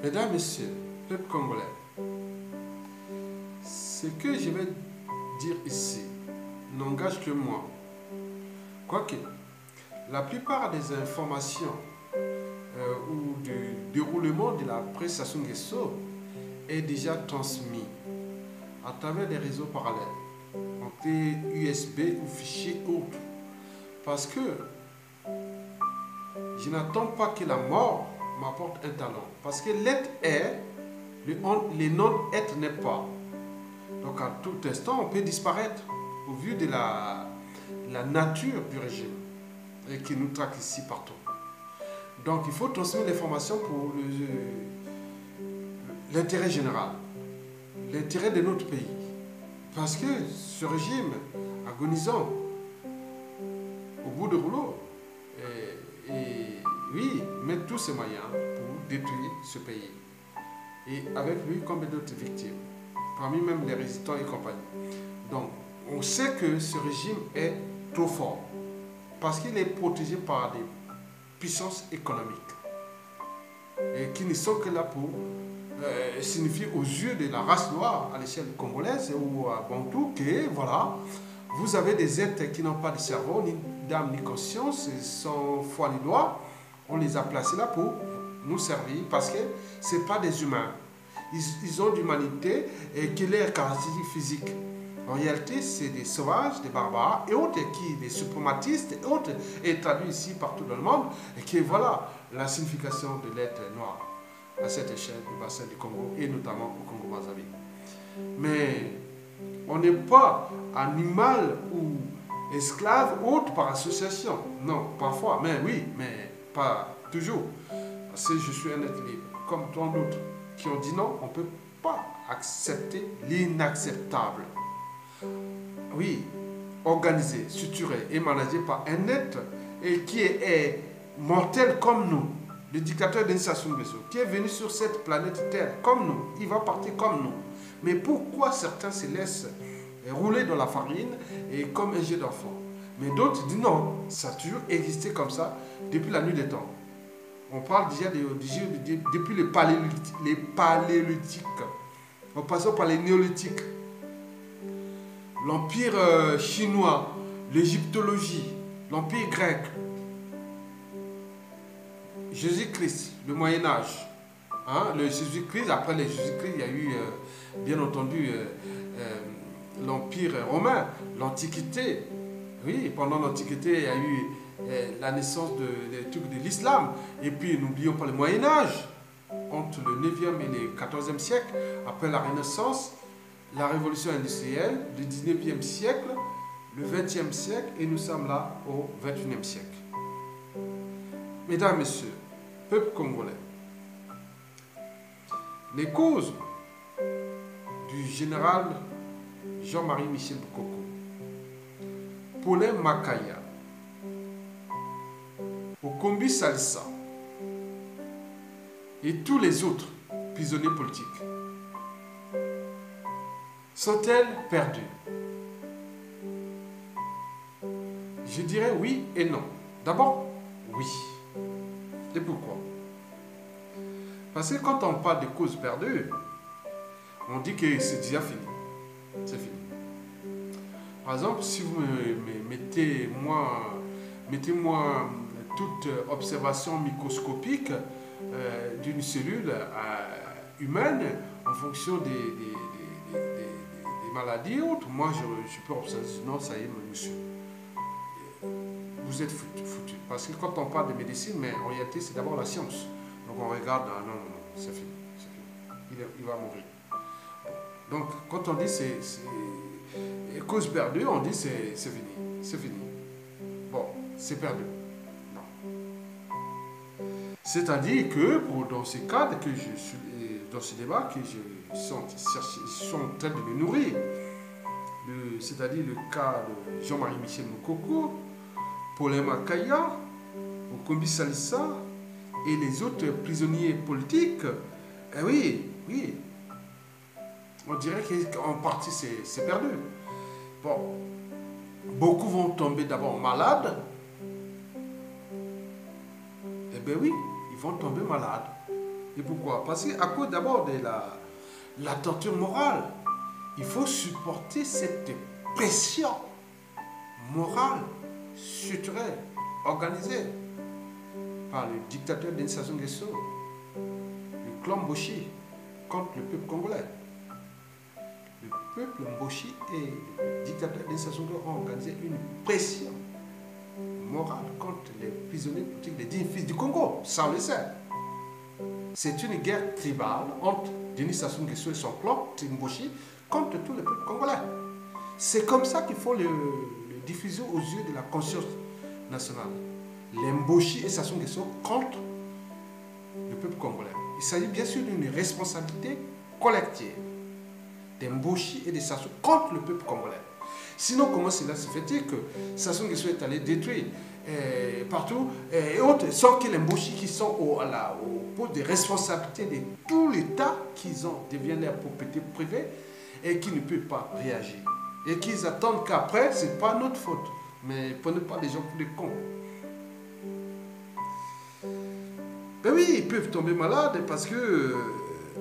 Mesdames, Messieurs, peuple congolais, ce que je vais dire ici n'engage que moi. Quoique, la plupart des informations ou du déroulement de la presse Sassou Nguesso est déjà transmis à travers des réseaux parallèles, en clé USB ou fichiers autres. Parce que je n'attends pas que la mort m'apporte un talent. Parce que l'être est, le non-être n'est pas. Donc à tout instant, on peut disparaître au vu de la nature du régime et qui nous traque ici partout. Donc il faut transmettre l'information pour l'intérêt général, l'intérêt de notre pays. Parce que ce régime agonisant au bout de rouleau, oui, met tous ses moyens pour détruire ce pays. Et avec lui, combien d'autres victimes, parmi même les résistants et compagnie. Donc, on sait que ce régime est trop fort parce qu'il est protégé par des puissances économiques et qui ne sont que là pour signifier aux yeux de la race noire à l'échelle congolaise ou à Bantou que voilà, vous avez des êtres qui n'ont pas de cerveau, ni d'âme, ni conscience, sans foi ni loi. On les a placés là pour nous servir parce que ce n'est pas des humains. Ils ont d'humanité et qui est leur caractéristique physique. En réalité, c'est des sauvages, des barbares et autres, des suprématistes et autres, et traduit ici partout dans le monde, et qui voilà la signification de l'être noir à cette échelle du bassin du Congo et notamment au Congo-Brazzaville. Mais on n'est pas animal ou esclave ou autre par association. Non, parfois, mais oui, mais pas toujours. Parce que je suis un être libre, comme tant d'autres qui ont dit non, on ne peut pas accepter l'inacceptable. Oui, organisé, structuré et managé par un être et qui est mortel comme nous, le dictateur Denis Sassou Nguesso, qui est venu sur cette planète Terre comme nous, il va partir comme nous. Mais pourquoi certains se laissent rouler dans la farine et comme un jeu d'enfant? Mais d'autres disent non, ça a toujours existé comme ça depuis la nuit des temps. On parle déjà depuis les paléolithiques. En passant par les néolithiques. L'empire chinois, l'égyptologie, l'empire grec, Jésus-Christ, le Moyen-Âge. Hein, le Jésus-Christ, après le Jésus-Christ, il y a eu, bien entendu, l'empire romain, l'Antiquité. Oui, pendant l'Antiquité, il y a eu la naissance de l'islam. Et puis, n'oublions pas le Moyen-Âge, entre le 9e et le 14e siècle, après la Renaissance, la révolution industrielle, le 19e siècle, le 20e siècle, et nous sommes là au 21e siècle. Mesdames, Messieurs, peuple congolais, les causes du général Jean-Marie Michel Bokoko, Paulin Makaya, Okombi Salissa et tous les autres prisonniers politiques sont-elles perdues? Je dirais oui et non. D'abord, oui. Et pourquoi? Parce que quand on parle de causes perdues, on dit que c'est déjà fini. C'est fini. Par exemple, si vous mettez-moi toute observation microscopique d'une cellule humaine en fonction des maladies autres, moi je peux observer, non, ça y est, monsieur, vous êtes foutu. Parce que quand on parle de médecine, mais en réalité, c'est d'abord la science. Donc on regarde, ah, non, c'est fini, c'est fini. Il va mourir. Donc quand on dit c'est cause perdue, on dit c'est fini, c'est fini. Bon, c'est perdu. Non. C'est-à-dire que dans ce cadre que je suis, dans ce débat que je sont en train de me nourrir, c'est-à-dire le cas de Jean-Marie Michel Bokoko, Paulin Makaya, Okombi Salissa et les autres prisonniers politiques, oui, on dirait qu'en partie c'est perdu. Bon, beaucoup vont tomber d'abord malades. Eh bien oui, ils vont tomber malades. Et pourquoi? Parce qu'à cause d'abord de la torture morale, il faut supporter cette pression morale, structurelle, organisée par le dictateur Denis Sassou Nguesso, le clan Mboshi, contre le peuple congolais. Le peuple Mboshi et le dictateur Denis Sassou Nguesso ont organisé une pression morale contre les prisonniers politiques des dignes fils du Congo. Ça, on le sait. C'est une guerre tribale entre Denis Sassou Nguesso et son clan Mboshi contre tout le peuple congolais. C'est comme ça qu'il faut le diffuser aux yeux de la conscience nationale. Les Mboshi et Sassou Nguesso contre le peuple congolais. Il s'agit bien sûr d'une responsabilité collective des Mboshi et des Sassou contre le peuple congolais. Sinon, comment cela se fait-il que Sassou Nguesso est allé détruire partout et autres, sans que les Mboshi qui sont au poste de responsabilité de tout l'État, qu'ils deviennent leur propriété privée et qui ne peuvent pas réagir. Et qu'ils attendent qu'après, ce n'est pas notre faute. Mais prenez pas les gens pour des cons. Ben oui, ils peuvent tomber malades parce que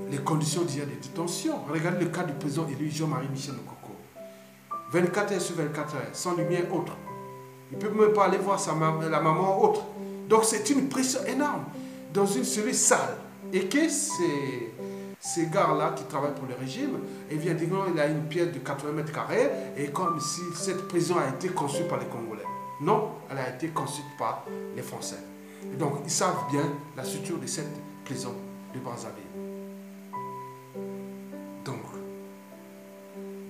les conditions d'hier de détention. Regardez le cas du président élu Jean-Marie Michel Nkoko. 24 heures sur 24 heures, sans lumière autre. Il ne peut même pas aller voir la maman autre. Donc c'est une pression énorme dans une cellule sale. Et que ces gars-là qui travaillent pour le régime, et bien dire il a une pièce de 80 mètres carrés, et comme si cette prison a été conçue par les Congolais. Non, elle a été conçue par les Français. Et donc ils savent bien la structure de cette prison de Brazzaville. Donc,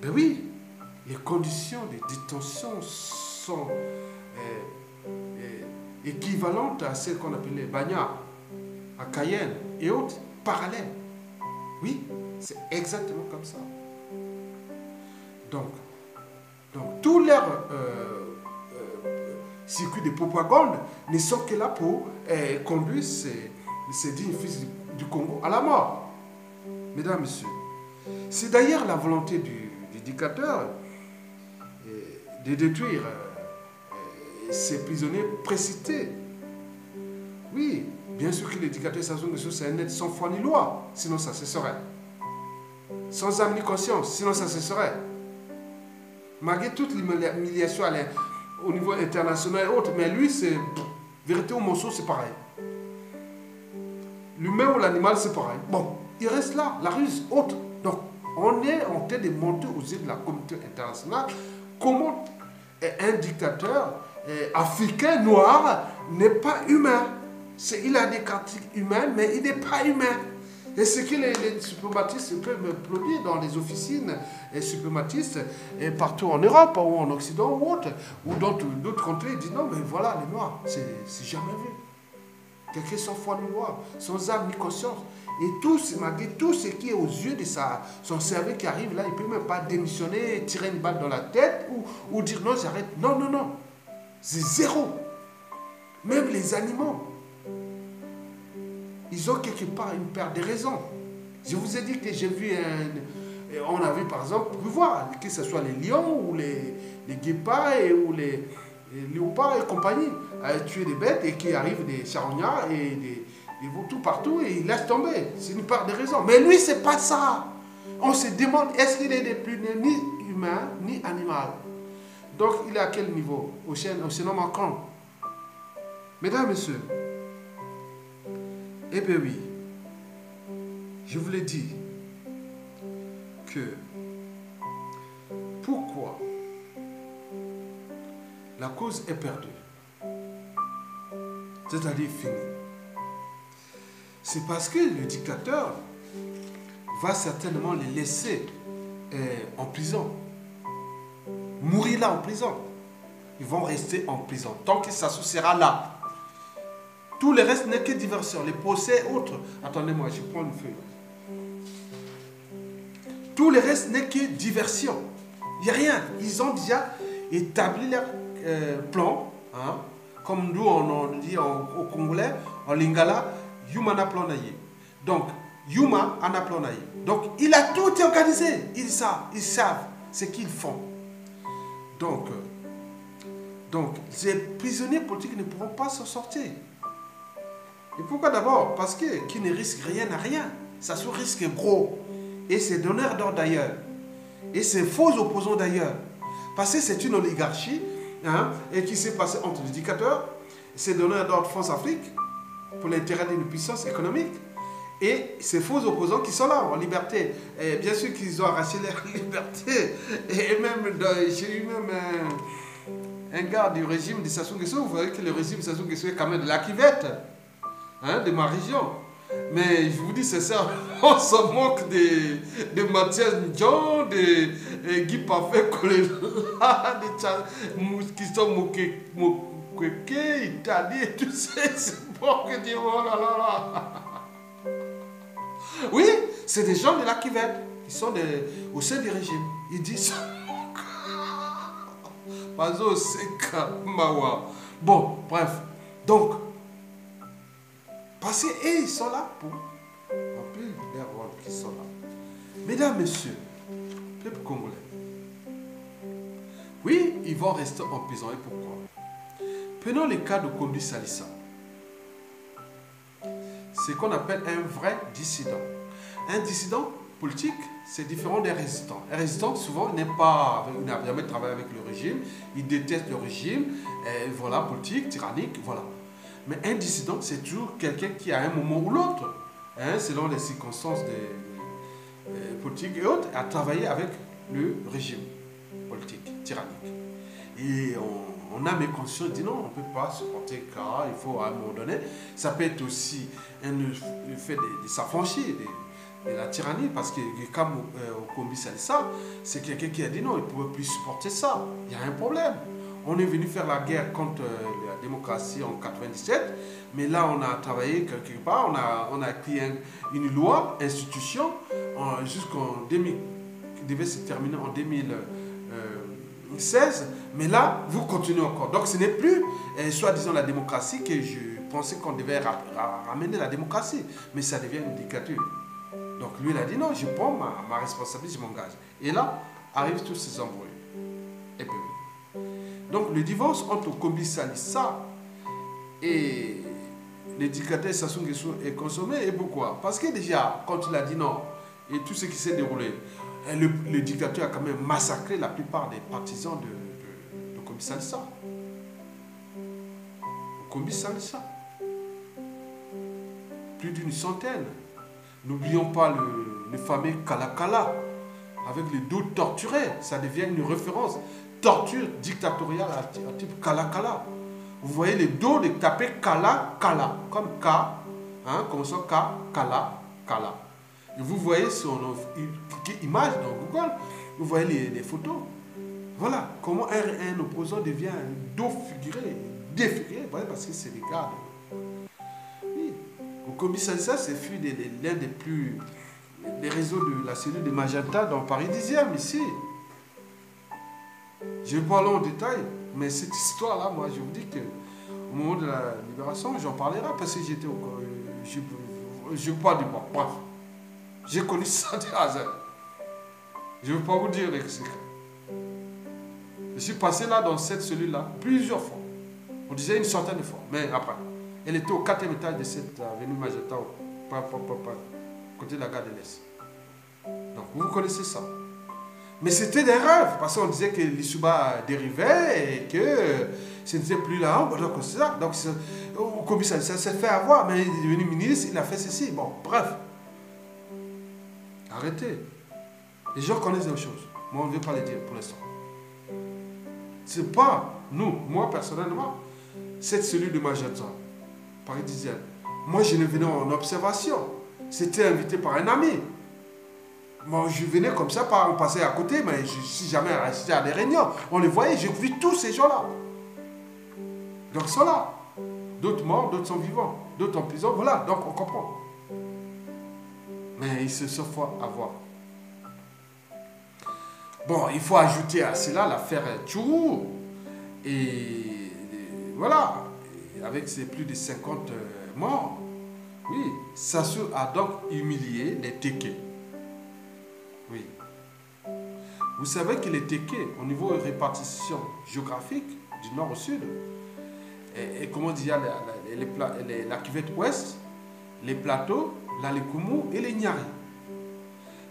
ben oui, les conditions de détention sont équivalentes à celles qu'on appelait Bagna, à Cayenne et autres, parallèles. Oui, c'est exactement comme ça. Donc tous leurs circuits de propagande ne sont que là pour conduire ces dignes fils du Congo à la mort. Mesdames, Messieurs, c'est d'ailleurs la volonté du dictateur de détruire ces prisonniers précités. Oui, bien sûr que le dictateur Sassou Nguesso, c'est un être sans foi ni loi, sinon ça cesserait. Sans âme ni conscience, sinon ça cesserait. Malgré toute l'humiliation au niveau international et autres, mais lui, c'est vérité ou mensonge, c'est pareil. L'humain ou l'animal, c'est pareil. Bon, il reste là, la ruse, autre. Donc, on est en train de monter aux yeux de la communauté internationale comment un dictateur africain noir n'est pas humain. Il a des caractéristiques humaines, mais il n'est pas humain. Et ce que les suprématistes peuvent me applaudir dans les officines suprématistes partout en Europe ou en Occident ou autre, ou dans d'autres contrées, ils disent non, mais voilà, les Noirs, c'est jamais vu. Quelqu'un sans foi ni loi, sans âme ni conscience. Et malgré tout ce qui est aux yeux de son cerveau qui arrive là, il ne peut même pas démissionner, tirer une balle dans la tête ou dire non, j'arrête. Non, non, non. C'est zéro. Même les animaux, ils ont quelque part une paire de raisons. Je vous ai dit que j'ai vu on a vu par exemple, vous pouvez voir, que ce soit les lions ou les guépards ou les léopards et compagnie, à tuer des bêtes et qui arrivent des charognards et des vautours partout et ils laissent tomber. C'est une part de raison. Mais lui, c'est pas ça. On se demande, est-ce qu'il est plus ni humain ni animal? Donc, il est à quel niveau? Au Océan Macron. Mesdames, Messieurs, eh bien oui, je vous l'ai dit que pourquoi la cause est perdue, c'est-à-dire finie, c'est parce que le dictateur va certainement les laisser en prison, mourir là en prison. Ils vont rester en prison tant que Sassou sera là. Tout le reste n'est que diversion. Les procès autres. Attendez-moi, je prends une feuille. Tout le reste n'est que diversion. Il n'y a rien. Ils ont déjà établi leur plan. Hein? Comme nous, on dit au Congolais, en Lingala, Yuma n'a plan naïe. Donc, Yuma en a plan naïe. Donc, il a tout organisé. Ils savent ce qu'ils font. Donc, les prisonniers politiques ne pourront pas s'en sortir. Et pourquoi d'abord? Parce que qui ne risque rien n'a rien. Sassou risque gros. Et c'est donneur d'ordre d'ailleurs. Et c'est faux opposants d'ailleurs. Parce que c'est une oligarchie, hein, et qui s'est passée entre les dictateurs, c'est donneur d'ordre France-Afrique, pour l'intérêt d'une puissance économique. Et ces faux opposants qui sont là en liberté. Et bien sûr qu'ils ont arraché leur liberté. Et même, j'ai eu même un gars du régime de Sassou Nguesso. Vous voyez que le régime de Sassou Nguesso est quand même de la cuvette, hein, de ma région. Mais je vous dis, c'est ça, on se moque de Mathias Ndjon, de Guy Parfait, qui sont moqués, Italie, et tout ça. C'est bon que Dieu, oh là là là. Oui, c'est des gens de la cuvette qui sont au sein du régime. Ils disent Pazo Seka Mawa. Bon, bref. Donc, parce qu'ils ils sont là pour remplir les rôles qui sont là. Mesdames, messieurs, peuple congolais, oui, ils vont rester emprisonnés. Pourquoi? Prenons le cas de Kombi Salissa. C'est ce qu'on appelle un vrai dissident. Un dissident politique, c'est différent des résistants. Un résistant, souvent, n'a jamais travaillé avec le régime, il déteste le régime, voilà, politique, tyrannique, voilà. Mais un dissident, c'est toujours quelqu'un qui, à un moment ou l'autre, hein, selon les circonstances politiques et autres, a travaillé avec le régime politique, tyrannique. Et on a mes consciences, dit non, on ne peut pas supporter car il faut à un moment donné. Ça peut être aussi le fait de s'affranchir de la tyrannie, parce que comme Kombi Salissa, c'est quelqu'un qui a dit non, il ne pouvait plus supporter ça. Il y a un problème. On est venu faire la guerre contre la démocratie en 97, mais là on a travaillé quelque part, on a créé une loi, institution, jusqu'en 2000, qui devait se terminer en 2016, mais là vous continuez encore. Donc ce n'est plus soi-disant la démocratie que je pensais qu'on devait ramener la démocratie, mais ça devient une dictature. Donc lui il a dit non, je prends ma responsabilité, je m'engage. Et là arrivent tous ces embrouilles. Et puis, donc le divorce entre Kombi Salissa et le dictateur Sassou Nguesso est consommé. Et pourquoi? Parce que déjà, quand il a dit non, et tout ce qui s'est déroulé, le dictateur a quand même massacré la plupart des partisans de Kombi Salissa. Kombi Salissa. Plus d'une centaine. N'oublions pas le fameux Kalakala, avec les dos torturés. Ça devient une référence. Torture dictatoriale à type Kalakala. Vous voyez les dos de taper Kala, Kala, comme K, hein, comme ça, K, Kala, Kala. Et vous voyez son image dans Google, vous voyez les photos. Voilà comment un opposant devient un dos figuré, défiguré, parce que c'est des gars. Oui. Au Kombi Salissa, c'est l'un des plus. Les réseaux de la cellule de Magenta dans Paris 10e, ici. Je ne vais pas aller en détail, mais cette histoire-là, moi, je vous dis qu'au moment de la libération, j'en parlerai parce que j'étais au. Je ne veux pas dire, bon, bref. J'ai connu ça de hasard. Je ne veux pas vous dire les secrets. Je suis passé là dans cette cellule-là plusieurs fois. On disait une centaine de fois, mais après. Elle était au 4e étage de cette avenue Magenta, côté de la gare de l'Est. Donc, vous connaissez ça. Mais c'était des rêves, parce qu'on disait que l'Issouba dérivait et que ce n'était plus là. Donc, c'est ça. Donc, Kombi Salissa s'est fait avoir, mais il est devenu ministre, il a fait ceci. Bon, bref. Arrêtez. Les gens connaissent des choses. Moi, on ne veut pas les dire pour l'instant. C'est pas nous, moi personnellement, cette cellule de Magenta, Paris 10e. Moi, je ne venais en observation. C'était invité par un ami. Moi, je venais comme ça, on passait à côté, mais je ne suis jamais resté à des réunions. On les voyait, j'ai vu tous ces gens-là. Donc, ils sont là. D'autres morts, d'autres sont vivants, d'autres en prison. Voilà, donc on comprend. Mais ils se sont fait avoir. Bon, il faut ajouter à cela l'affaire Tchourou. Et voilà, avec ces plus de 50 morts, oui, Sassou a donc humilié les Téké. Oui. Vous savez que les Téké, au niveau de répartition géographique, du nord au sud, et comment dire, la cuvette ouest, les plateaux, la Lekumu et les Nyari.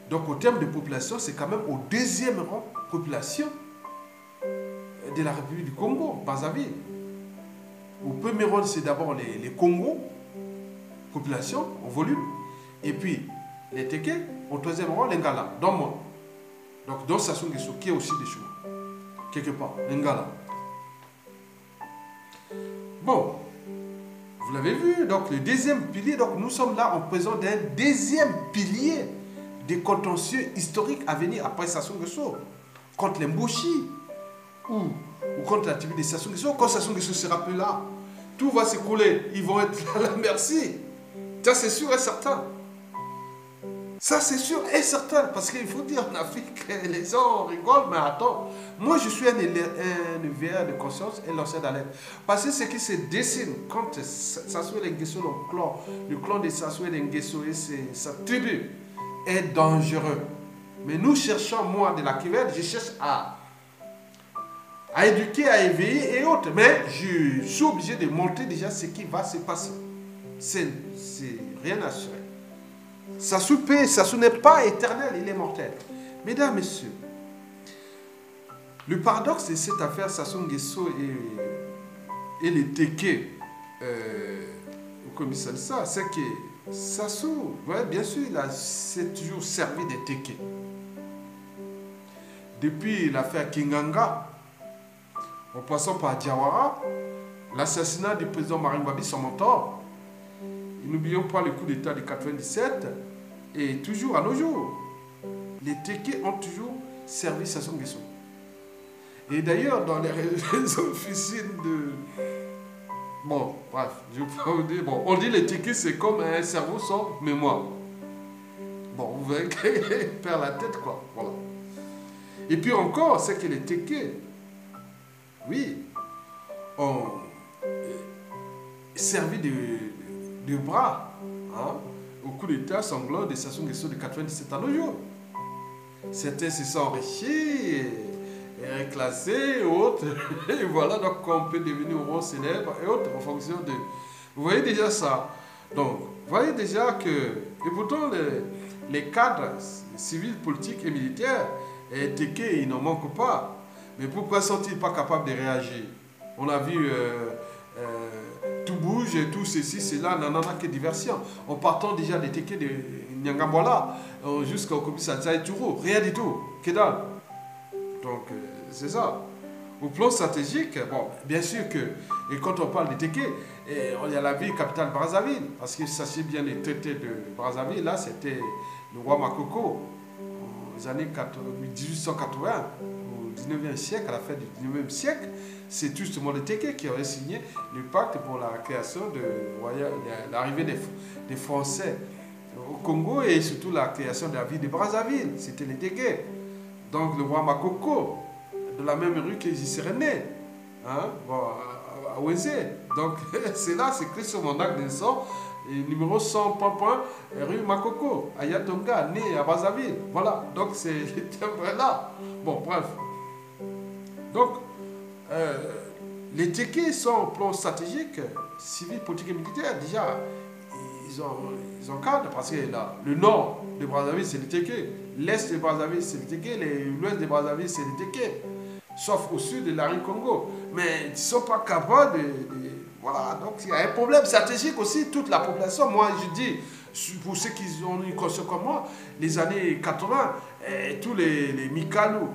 Donc, au terme de population, c'est quand même au deuxième rang population de la République du Congo, Brazzaville. Au premier rang, c'est d'abord les Congos, population, en volume. Et puis, les Teke, au troisième rang, les Ngala, dans moi. Donc, dans Sassou Nguesso, qui est aussi des chemins. Quelque part, les Ngala. Bon, vous l'avez vu, donc le deuxième pilier, donc nous sommes là en présence d'un deuxième pilier des contentieux historiques à venir après Sassou Nguesso, contre les Mboshi, ou contre la tribu de Sassou Nguesso. Quand Sassou Nguesso sera plus là, tout va s'écrouler, ils vont être à la merci. Ça c'est sûr et certain. Ça c'est sûr et certain, parce qu'il faut dire en Afrique, les gens rigolent, mais attends, moi je suis un éveilleur de conscience et lanceur d'alerte. Parce que ce qui se dessine quand Sassou Nguesso, le clan de Sassou Nguesso et sa tribu est dangereux. Mais nous cherchons, moi de la Kivelle, je cherche à éduquer, à éveiller et autres. Mais je suis obligé de montrer déjà ce qui va se passer. C'est rien assuré. Sassou n'est pas éternel, il est mortel. Mesdames, Messieurs, le paradoxe de cette affaire Sassou Nguesso et les Teke au commissariat, c'est que Sassou, ouais, bien sûr, il s'est toujours servi des Teke. Depuis l'affaire Kinganga, en passant par Diawara, l'assassinat du président Marine Babi, son mentor, n'oublions pas le coup d'État de 97, et toujours à nos jours, les Teke ont toujours servi Sassou Nguesso. Et d'ailleurs, dans les officines de... Bon, bref, je vais pas vous dire... Bon, on dit les Teke, c'est comme un cerveau sans mémoire. Bon, vous voyez qu'il perd la tête, quoi. Voilà. Et puis encore, c'est que les Teke, oui, ont servi de bras, hein, au coup d'État sanglant de Sassou Nguesso de 97 à nos jours. Certains se sont enrichis, classés, autres, et voilà, donc on peut devenir au rang célèbre et autres en fonction de... Vous voyez déjà ça. Donc, vous voyez déjà que... Et pourtant, les cadres civils, politiques et militaires, et Teke, ils n'en manquent pas. Mais pourquoi sont-ils pas capables de réagir? On a vu... tout bouge, et tout ceci, cela, n'en a que diversion. En partant déjà des Teke de Nyangambola jusqu'au commissariat et Touro, rien du tout, que dalle. Donc, c'est ça. Au plan stratégique, bon, bien sûr que, et quand on parle des Teke, il y a la ville capitale Brazzaville, parce que sachez bien les traités de Brazzaville, là, c'était le roi Makoko, aux années 1880, au 19e siècle, à la fin du 19e siècle, c'est justement les Teke qui auraient signé le pacte pour la création de l'arrivée des Français au Congo et surtout la création de la ville de Brazzaville. C'était les Teke. Donc le roi Makoko, de la même rue que j'y serais né, hein, bon, à Wenzé. Donc c'est là, c'est écrit sur mon acte de naissance, numéro 100, rue Makoko, à Yatonga, né à Brazzaville. Voilà, donc c'est là. Bon, bref. Donc, les Teke sont au plan stratégique, civil, politique et militaire. Déjà, ils encadrent parce que là, le nord de Brazzaville, c'est les Teke. L'est de Brazzaville, c'est les Teke. L'ouest de Brazzaville, c'est les Teke. Sauf au sud de l'Ari Congo. Mais ils ne sont pas capables de... Voilà, donc il y a un problème stratégique aussi. Toute la population, moi je dis, pour ceux qui ont une conscience comme moi, les années 80, tous les Mikalou,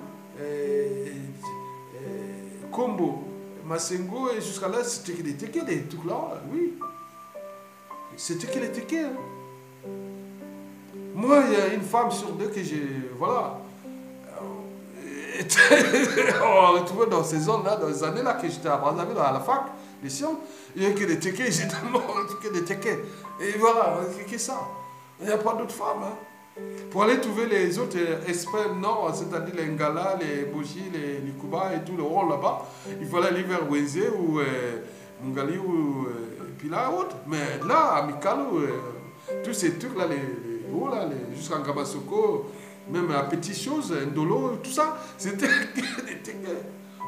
Kombo, Masengo et jusqu'à là, c'était que des Teke, des trucs là, oui. C'était que les Teke. Hein. Moi, il y a une femme sur deux que j'ai, voilà. On retrouvait dans ces zones-là, dans les années-là que j'étais à Brazzaville, à la fac, les sciences, il n'y a que des Teke, j'ai tellement que des Teke. Et voilà, c'est ça. Il n'y a pas d'autres femmes. Hein. Pour aller trouver les autres experts nord, c'est-à-dire les Ngala, les Boji, les Likuba et tout le rôle là-bas, il fallait aller vers Wenzé ou Mungali ou puis là, autre. Mais là, à Mikalo, tous ces trucs-là, jusqu'à Ngabasoko, même à petites choses, Ndolo, tout ça, c'était des Teke.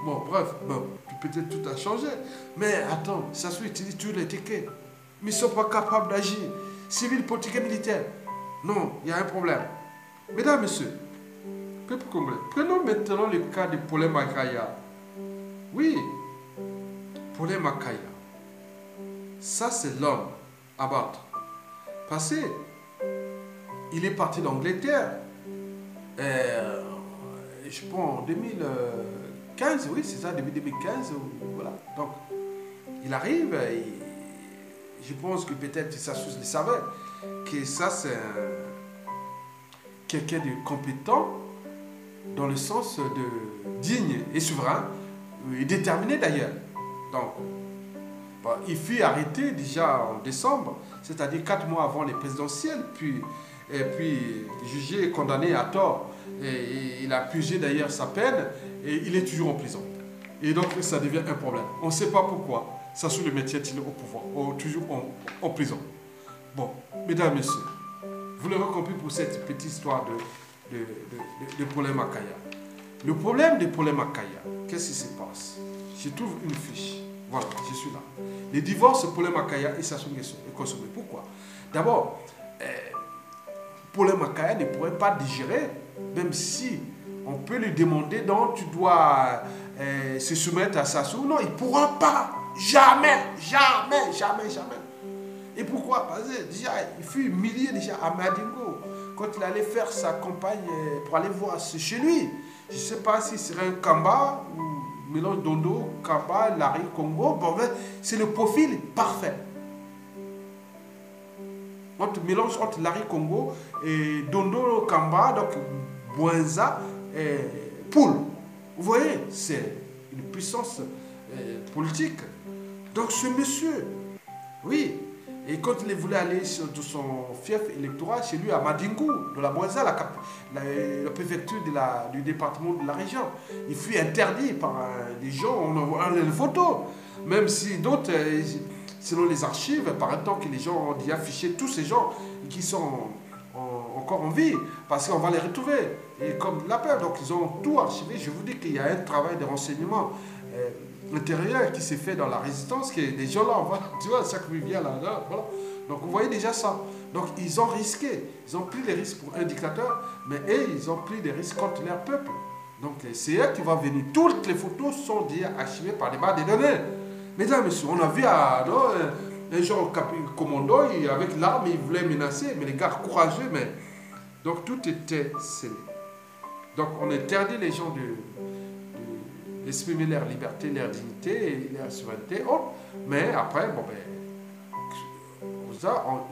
Bon, bref, bon, peut-être tout a changé. Mais attends, Sassou utilise tous les tickets. Mais ils ne sont pas capables d'agir. Civil, politique et militaire. Non, il y a un problème. Mesdames, Messieurs, peuple congolais, prenons maintenant le cas de Paulin Makaya. Oui, Paulin Makaya. Ça, c'est l'homme à battre. Parce qu'il est parti d'Angleterre. Je pense en 2015, oui, c'est ça, début 2015. Voilà. Donc, il arrive, et je pense que peut-être Sassou le savait, que ça, c'est quelqu'un de compétent, dans le sens de digne et souverain, et déterminé d'ailleurs. Donc, bon, il fut arrêté déjà en décembre, c'est-à-dire 4 mois avant les présidentielles, puis jugé et condamné à tort. Et il a purgé d'ailleurs sa peine et il est toujours en prison. Et donc ça devient un problème. On ne sait pas pourquoi Sassou le maintient-il au pouvoir, toujours en prison. Bon, mesdames, messieurs, vous l'aurez compris pour cette petite histoire de Paulin Makaya. Le problème de Paulin Makaya, qu'est-ce qui se passe? Je trouve une fiche. Voilà, je suis là. Les divorces Paulin Makaya et Sassou Nguesso est consommé. Pourquoi? D'abord, Paulin Makaya ne pourrait pas digérer, même si on peut lui demander, donc tu dois se soumettre à Sassou. Non, il ne pourra pas. Jamais, jamais, jamais, jamais. Et pourquoi? Parce que déjà, il fut humilié déjà à Madingo quand il allait faire sa campagne pour aller voir chez lui. Je ne sais pas si ce serait un Kamba ou mélange Dondo, Kamba, Larry, Congo. Bon, c'est le profil parfait. Mélange entre Larry Congo et Dondo Kamba, donc Bouenza et Poul. Vous voyez, c'est une puissance politique. Donc ce monsieur, oui, et quand il voulait aller de son fief électoral chez lui à Madingu, de la Bouenza, la préfecture du département de la région, il fut interdit par des gens, on envoie les photos, même si d'autres... Selon les archives, par exemple, que les gens ont dit afficher tous ces gens qui sont encore en vie, parce qu'on va les retrouver. Et comme la peur, donc ils ont tout archivé. Je vous dis qu'il y a un travail de renseignement intérieur qui s'est fait dans la résistance, que les gens là, on va, tu vois, chaque vient là, voilà. Donc vous voyez déjà ça. Donc ils ont risqué, ils ont pris des risques pour un dictateur, mais eux, ils ont pris des risques contre leur peuple. Donc c'est eux qui vont venir. Toutes les photos sont déjà archivées par des bases de données. Mesdames, messieurs, on a vu un genre commando, avec l'arme, il voulait menacer, mais les gars courageux, mais... Donc tout était scellé. Donc on interdit les gens d'exprimer leur liberté, leur dignité et leur souveraineté. Oh, mais après, bon ben,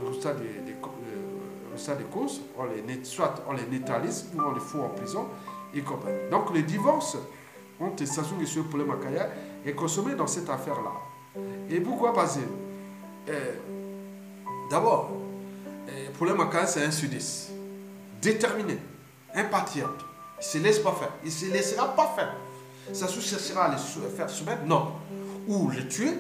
au stade des courses, soit on les neutralise, ou on les fout en prison, et compagnie. Donc le divorce entre Sassou Nguesso et Paulin Makaya est consommé dans cette affaire-là. Et pourquoi? Parce que, d'abord, Paulin Makaya, c'est un sudiste, déterminé, un patriote. Il ne se laisse pas faire. Il ne se laissera pas faire. Sassou cherchera à les faire soumettre, non. Ou les tuer,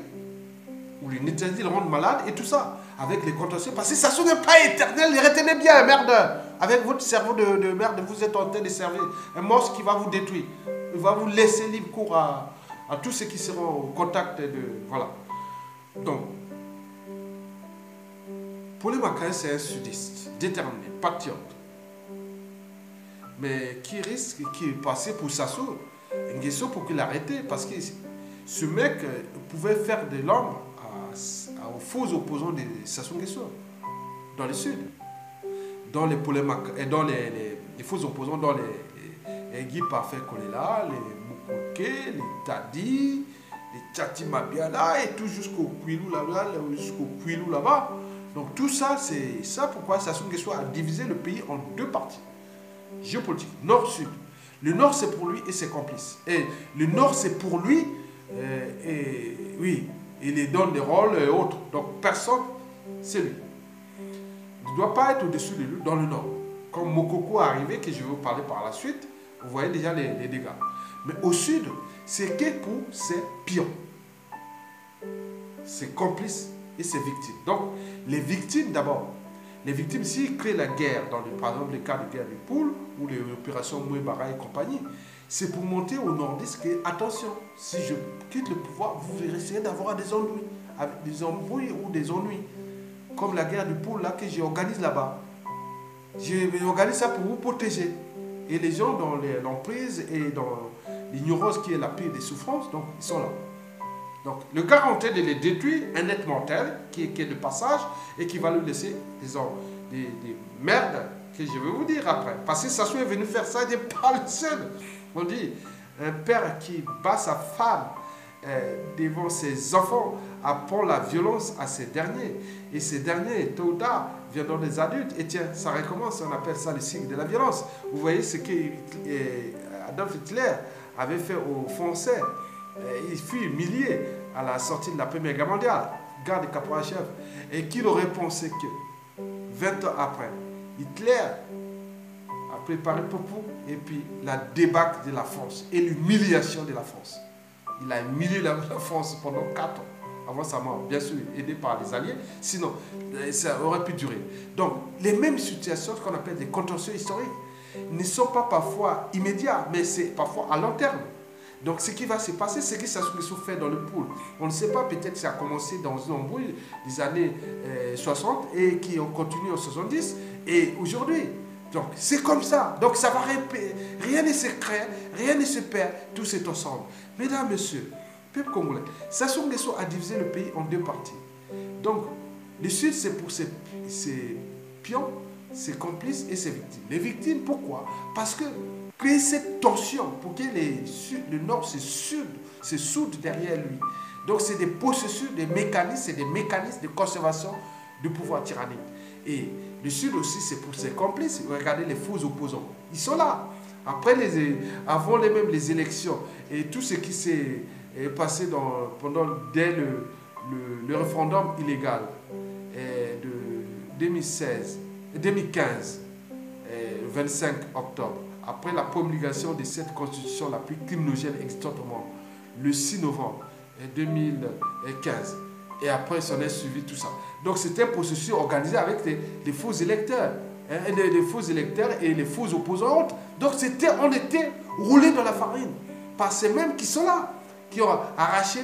ou les neutraliser, le rendre malade, et tout ça, avec les contentieux. Parce que Sassou n'est pas éternel, retenez bien, merde. Avec votre cerveau de merde, vous êtes en train de servir un monstre qui va vous détruire. Il va vous laisser libre cours à tous ceux qui seront au contact de... Voilà. Donc, Paulin Makaya, c'est un sudiste, déterminé, patriote. Mais qui risque, qui est passé pour Sassou Nguesso pour qu'il arrête. Parce que ce mec pouvait faire de l'ombre aux faux opposants de Sassou Nguesso dans le sud. Dans les Paulin Makaya, dans les faux opposants, dans les Guy Parfait Kolela, les Moukoké, les Tadi, les Tchati Mabiala et tout jusqu'au Kouilou là-bas. Donc tout ça, c'est ça pourquoi Sassou Nguesso a divisé le pays en deux parties géopolitiques, nord-sud. Le nord, c'est pour lui et ses complices. Et le nord, c'est pour lui, oui, il les donne des rôles et autres. Donc personne, c'est lui. Il ne doit pas être au-dessus de lui dans le nord. Comme Mokoko est arrivé, que je vais vous parler par la suite, vous voyez déjà les dégâts. Mais au sud, c'est que pour ses pions, ses complices et ses victimes. Donc, les victimes d'abord. Les victimes, s'ils créent la guerre, par exemple le cas de guerre du Poul ou les opérations Mouébara et compagnie, c'est pour monter aux nordistes que, attention, si je quitte le pouvoir, vous risquez d'avoir des embrouilles ou des ennuis. Comme la guerre du Poul là, que j'organise là-bas. J'organise ça pour vous protéger. Et les gens dans l'emprise et dans l'ignorance qui est la pire des souffrances, donc ils sont là. Donc le gars en train de les détruire, un être mortel qui est de passage et qui va lui laisser des merdes que je vais vous dire après. Parce que Sassou est venu faire ça, il n'est pas le seul. On dit, un père qui bat sa femme devant ses enfants apprend la violence à ces derniers. Et ces derniers, tôt ou tard, viendront des adultes. Et tiens, ça recommence, on appelle ça le signe de la violence. Vous voyez ce que Adolf Hitler avait fait aux Français. Il fut humilié à la sortie de la Première Guerre mondiale, garde de caporal-chef. Et qu'il aurait pensé que 20 ans après, Hitler a préparé Popou et puis la débâcle de la France et l'humiliation de la France. Il a humilié la France pendant 4 ans avant sa mort, bien sûr aidé par les Alliés, sinon ça aurait pu durer. Donc les mêmes situations qu'on appelle des contentieux historiques ne sont pas parfois immédiats, mais c'est parfois à long terme. Donc ce qui va se passer, c'est que ça se fait dans le Poul. On ne sait pas, peut-être que ça a commencé dans une embrouille des années 60 et qui ont continué en 70 et aujourd'hui. Donc c'est comme ça. Donc ça va répéter. Rien ne se crée, rien ne se perd, tout c'est ensemble. Mesdames, messieurs, peuple congolais, Sassou Nguesso a divisé le pays en 2 parties. Donc le Sud, c'est pour ses pions, ses complices et ses victimes. Les victimes, pourquoi? Parce que créer cette tension pour que le Nord se soude derrière lui. Donc c'est des processus, des mécanismes, c'est des mécanismes de conservation du pouvoir tyrannique. Et le Sud aussi, c'est pour ses complices. Regardez les faux opposants. Ils sont là. Après avant même les élections et tout ce qui s'est passé dès le référendum illégal de 2015, le 25 octobre, après la promulgation de cette constitution la plus criminogène existante au monde, le 6 novembre 2015. Et après, ça en est suivi tout ça. Donc, c'était un processus organisé avec des faux électeurs. Les faux électeurs et les faux opposants. Donc, on était roulés dans la farine par ces mêmes qui sont là, qui ont arraché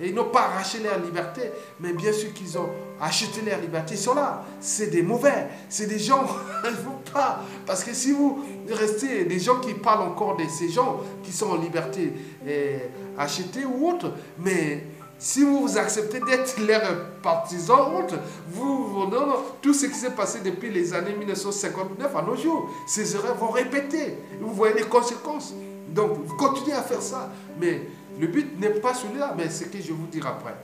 ils n'ont pas arraché leur liberté, mais bien sûr qu'ils ont acheté leur liberté. Ils sont là. C'est des mauvais. C'est des gens, il ne faut pas. Parce que si vous restez des gens qui parlent encore de ces gens qui sont en liberté achetés ou autres, mais si vous acceptez d'être leurs partisans ou autres, non, tout ce qui s'est passé depuis les années 1959 à nos jours, ces erreurs vont répéter. Vous voyez les conséquences. Donc, vous continuez à faire ça. Mais le but n'est pas celui-là, mais c'est ce que je vous dirai après.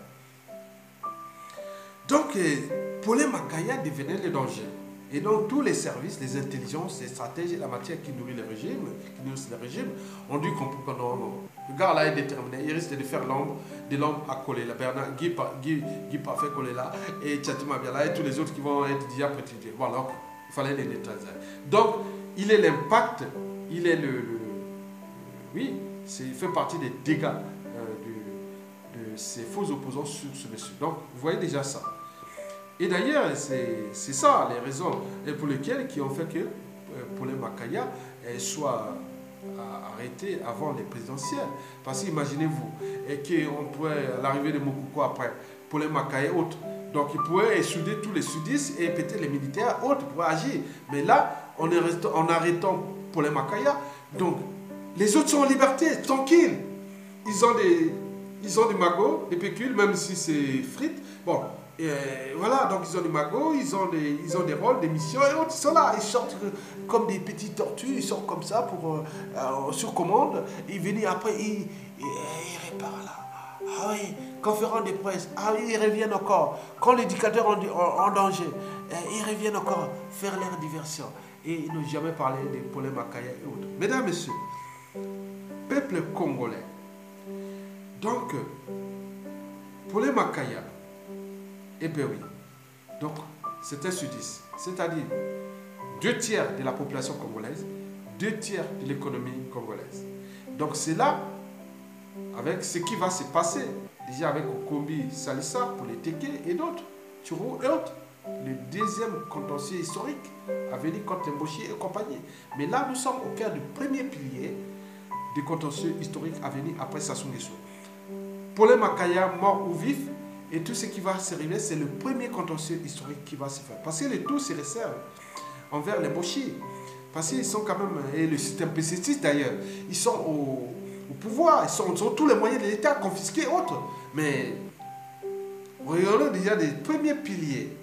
Donc, Paulin Makaya devenait le danger. Et donc, tous les services, les intelligences, les stratèges et la matière qui nourrit le régime, ont dû comprendre que non. Le gars là est déterminé, il risque de faire de l'ombre à coller là. Bernard Guy Parfait coller là, et Tchatima Biala et tous les autres qui vont être déjà prétendus. Voilà, il fallait les neutraliser. Donc, il est l'impact, il est oui, il fait partie des dégâts de ces faux opposants sur ce monsieur. Donc, vous voyez déjà ça. Et d'ailleurs, c'est ça les raisons pour lesquelles qui ont fait que Paulin Makaya soit arrêté avant les présidentielles. Parce qu'imaginez-vous, qu'on pourrait, à l'arrivée de Mokoko après, Paulin Makaya autre. Donc il pourrait souder tous les sudistes et peut-être les militaires autres pour agir. Mais là, en arrêtant Paulin Makaya, donc les autres sont en liberté, tranquilles. Ils ont des magots, des pécules, même si c'est frites. Bon. Voilà, donc ils ont des magots, ils ont des rôles, des missions et autres, ils sont là, ils sortent comme des petites tortues, ils sortent comme ça sur commande, ils viennent après, ils réparent là. Ah oui, conférence de presse, ah oui, ils reviennent encore. Quand les dictateurs en danger, ils reviennent encore faire leur diversion. Et ils n'ont jamais parlé de Paulin Makaya et autres. Mesdames, Messieurs, peuple congolais, donc, Paulin Makaya, eh bien oui, donc c'est un sudiste, c'est-à-dire 2 tiers de la population congolaise, 2 tiers de l'économie congolaise. Donc c'est là, avec ce qui va se passer, déjà avec Okombi Salissa pour les Teke et d'autres, Turo et autres, le deuxième contentieux historique à venir contre Mboshi et compagnie. Mais là, nous sommes au cœur du premier pilier des contentieux historiques à venir après Sassou Nguesso. Paulin Makaya, mort ou vif, et tout ce qui va se révéler, c'est le premier contentieux historique qui va se faire. Parce que les tout se resserrent envers les Mboshi. Parce qu'ils sont quand même, et le système PCC d'ailleurs, ils sont au pouvoir, ils ont tous les moyens de l'État confisqués, autres. Mais regardez déjà des premiers piliers.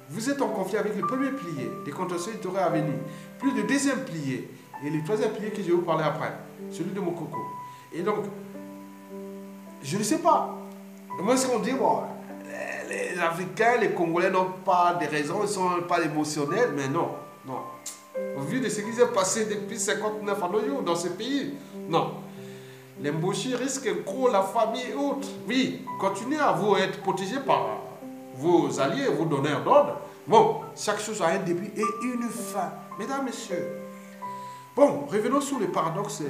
Vous êtes en conflit avec le premier pilier des contentieux historiques à venir, plus le deuxième pilier, et le troisième pilier que je vais vous parler après, celui de Mokoko. Et donc, je ne sais pas. Moi, ce qu'on dit, bon, les Africains, les Congolais n'ont pas de raisons, ils ne sont pas émotionnels, mais non, non. Au vu de ce qui s'est passé depuis 59 ans dans ce pays, non. Les Mboshi risquent gros la famille et autres. Oui, continuez à vous être protégés par vos alliés, vos donneurs d'ordre. Bon, chaque chose a un début et une fin. Mesdames, Messieurs. Bon, revenons sur le paradoxe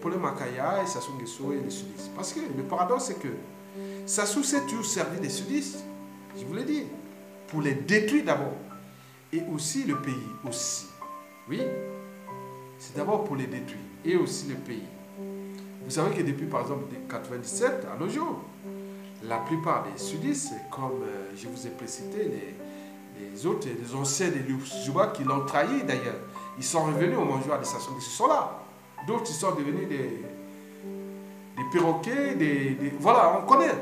Paulin Makaya et Sassou Nguesso et les sudistes. Parce que le paradoxe, c'est que Sassou s'est toujours servi des sudistes, je vous l'ai dit, pour les détruire d'abord. Et aussi le pays, aussi. Oui, c'est d'abord pour les détruire. Et aussi le pays. Vous savez que depuis, par exemple, 1997 à nos jours, la plupart des sudistes, comme je vous ai précité, les autres, les anciens des Loussouba qui l'ont trahi d'ailleurs, ils sont revenus au mangeoire de Sassou Nguesso, ils sont là. D'autres, ils sont devenus des perroquets, voilà, on connaît.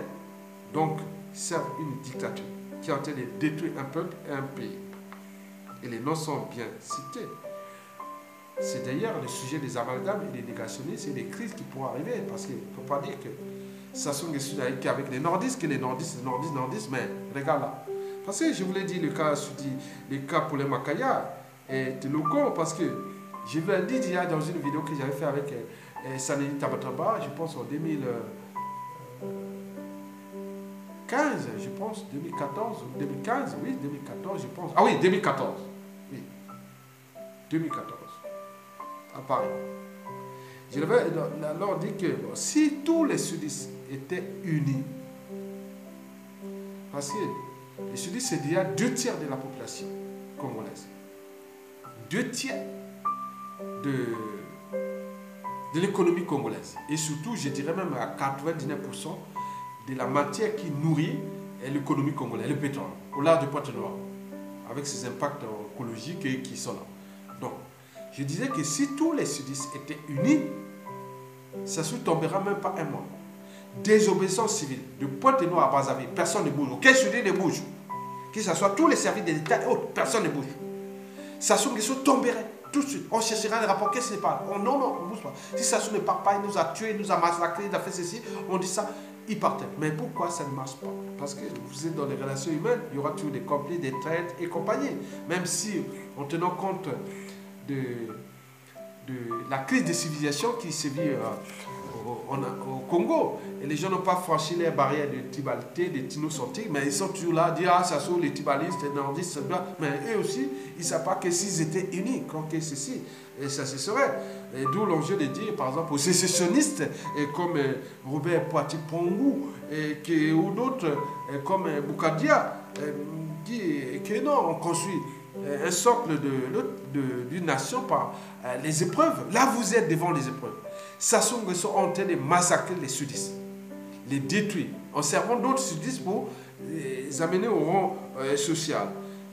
Donc, ils servent une dictature qui est en train de détruire un peuple et un pays. Et les noms sont bien cités. C'est d'ailleurs le sujet des amalgames et des négationnistes et des crises qui pourront arriver. Parce qu'il ne faut pas dire que Sassou Nguesso n'a été avec les nordistes, que les nordistes, mais regarde là. Parce que je vous l'ai dit, le cas Paulin Makaya est local parce que je vous l'ai dit déjà dans une vidéo que j'avais fait avec Saneli Tabataba, je pense en 2015, je pense, 2014 ou 2015, oui, 2014, je pense. Ah oui, 2014. Oui, 2014. À Paris. Je l'avais alors dit que si tous les sudistes étaient unis, parce que les sudistes, c'est déjà 2 tiers de la population congolaise. 2 tiers de l'économie congolaise. Et surtout, je dirais même à 99% de la matière qui nourrit l'économie congolaise, le pétrole, au large de Pointe-Noire, avec ses impacts écologiques qui sont là. Donc, je disais que si tous les sudistes étaient unis, ça ne tombera même pas un mois. Désobéissance civile, de Pointe-Noire à Brazzaville, personne ne bouge. Aucun sudiste ne bouge. Que ce soit tous les services de l'État et autres, personne ne bouge. Sassou Nguesso tomberait tout de suite. On cherchera les rapports. Qu'est-ce qui se passe? Oh, non, non, on ne bouge pas. Si Sassou ne part pas, il nous a tués, il nous a massacrés, il a fait ceci, on dit ça, il partait. Mais pourquoi ça ne marche pas? Parce que vous êtes dans les relations humaines, il y aura toujours des conflits, des traites et compagnie. Même si, en tenant compte de la crise de civilisation qui se vit au Congo. Et les gens n'ont pas franchi les barrières de tribalité, de tinocentriques, mais ils sont toujours là, dire ah, ça sont les tribalistes, les nordistes, mais eux aussi, ils ne savent pas que s'ils étaient unis, que ceci, et ça se serait. Et d'où l'enjeu de dire, par exemple, aux sécessionnistes, comme Robert Poati-Pongou, ou d'autres, comme Boukadia, dit que non, on construit un socle d'une nation par les épreuves. Là, vous êtes devant les épreuves. Sassou Nguesso est en train de massacrer les sudistes, les détruire, en servant d'autres sudistes pour les amener au rang social.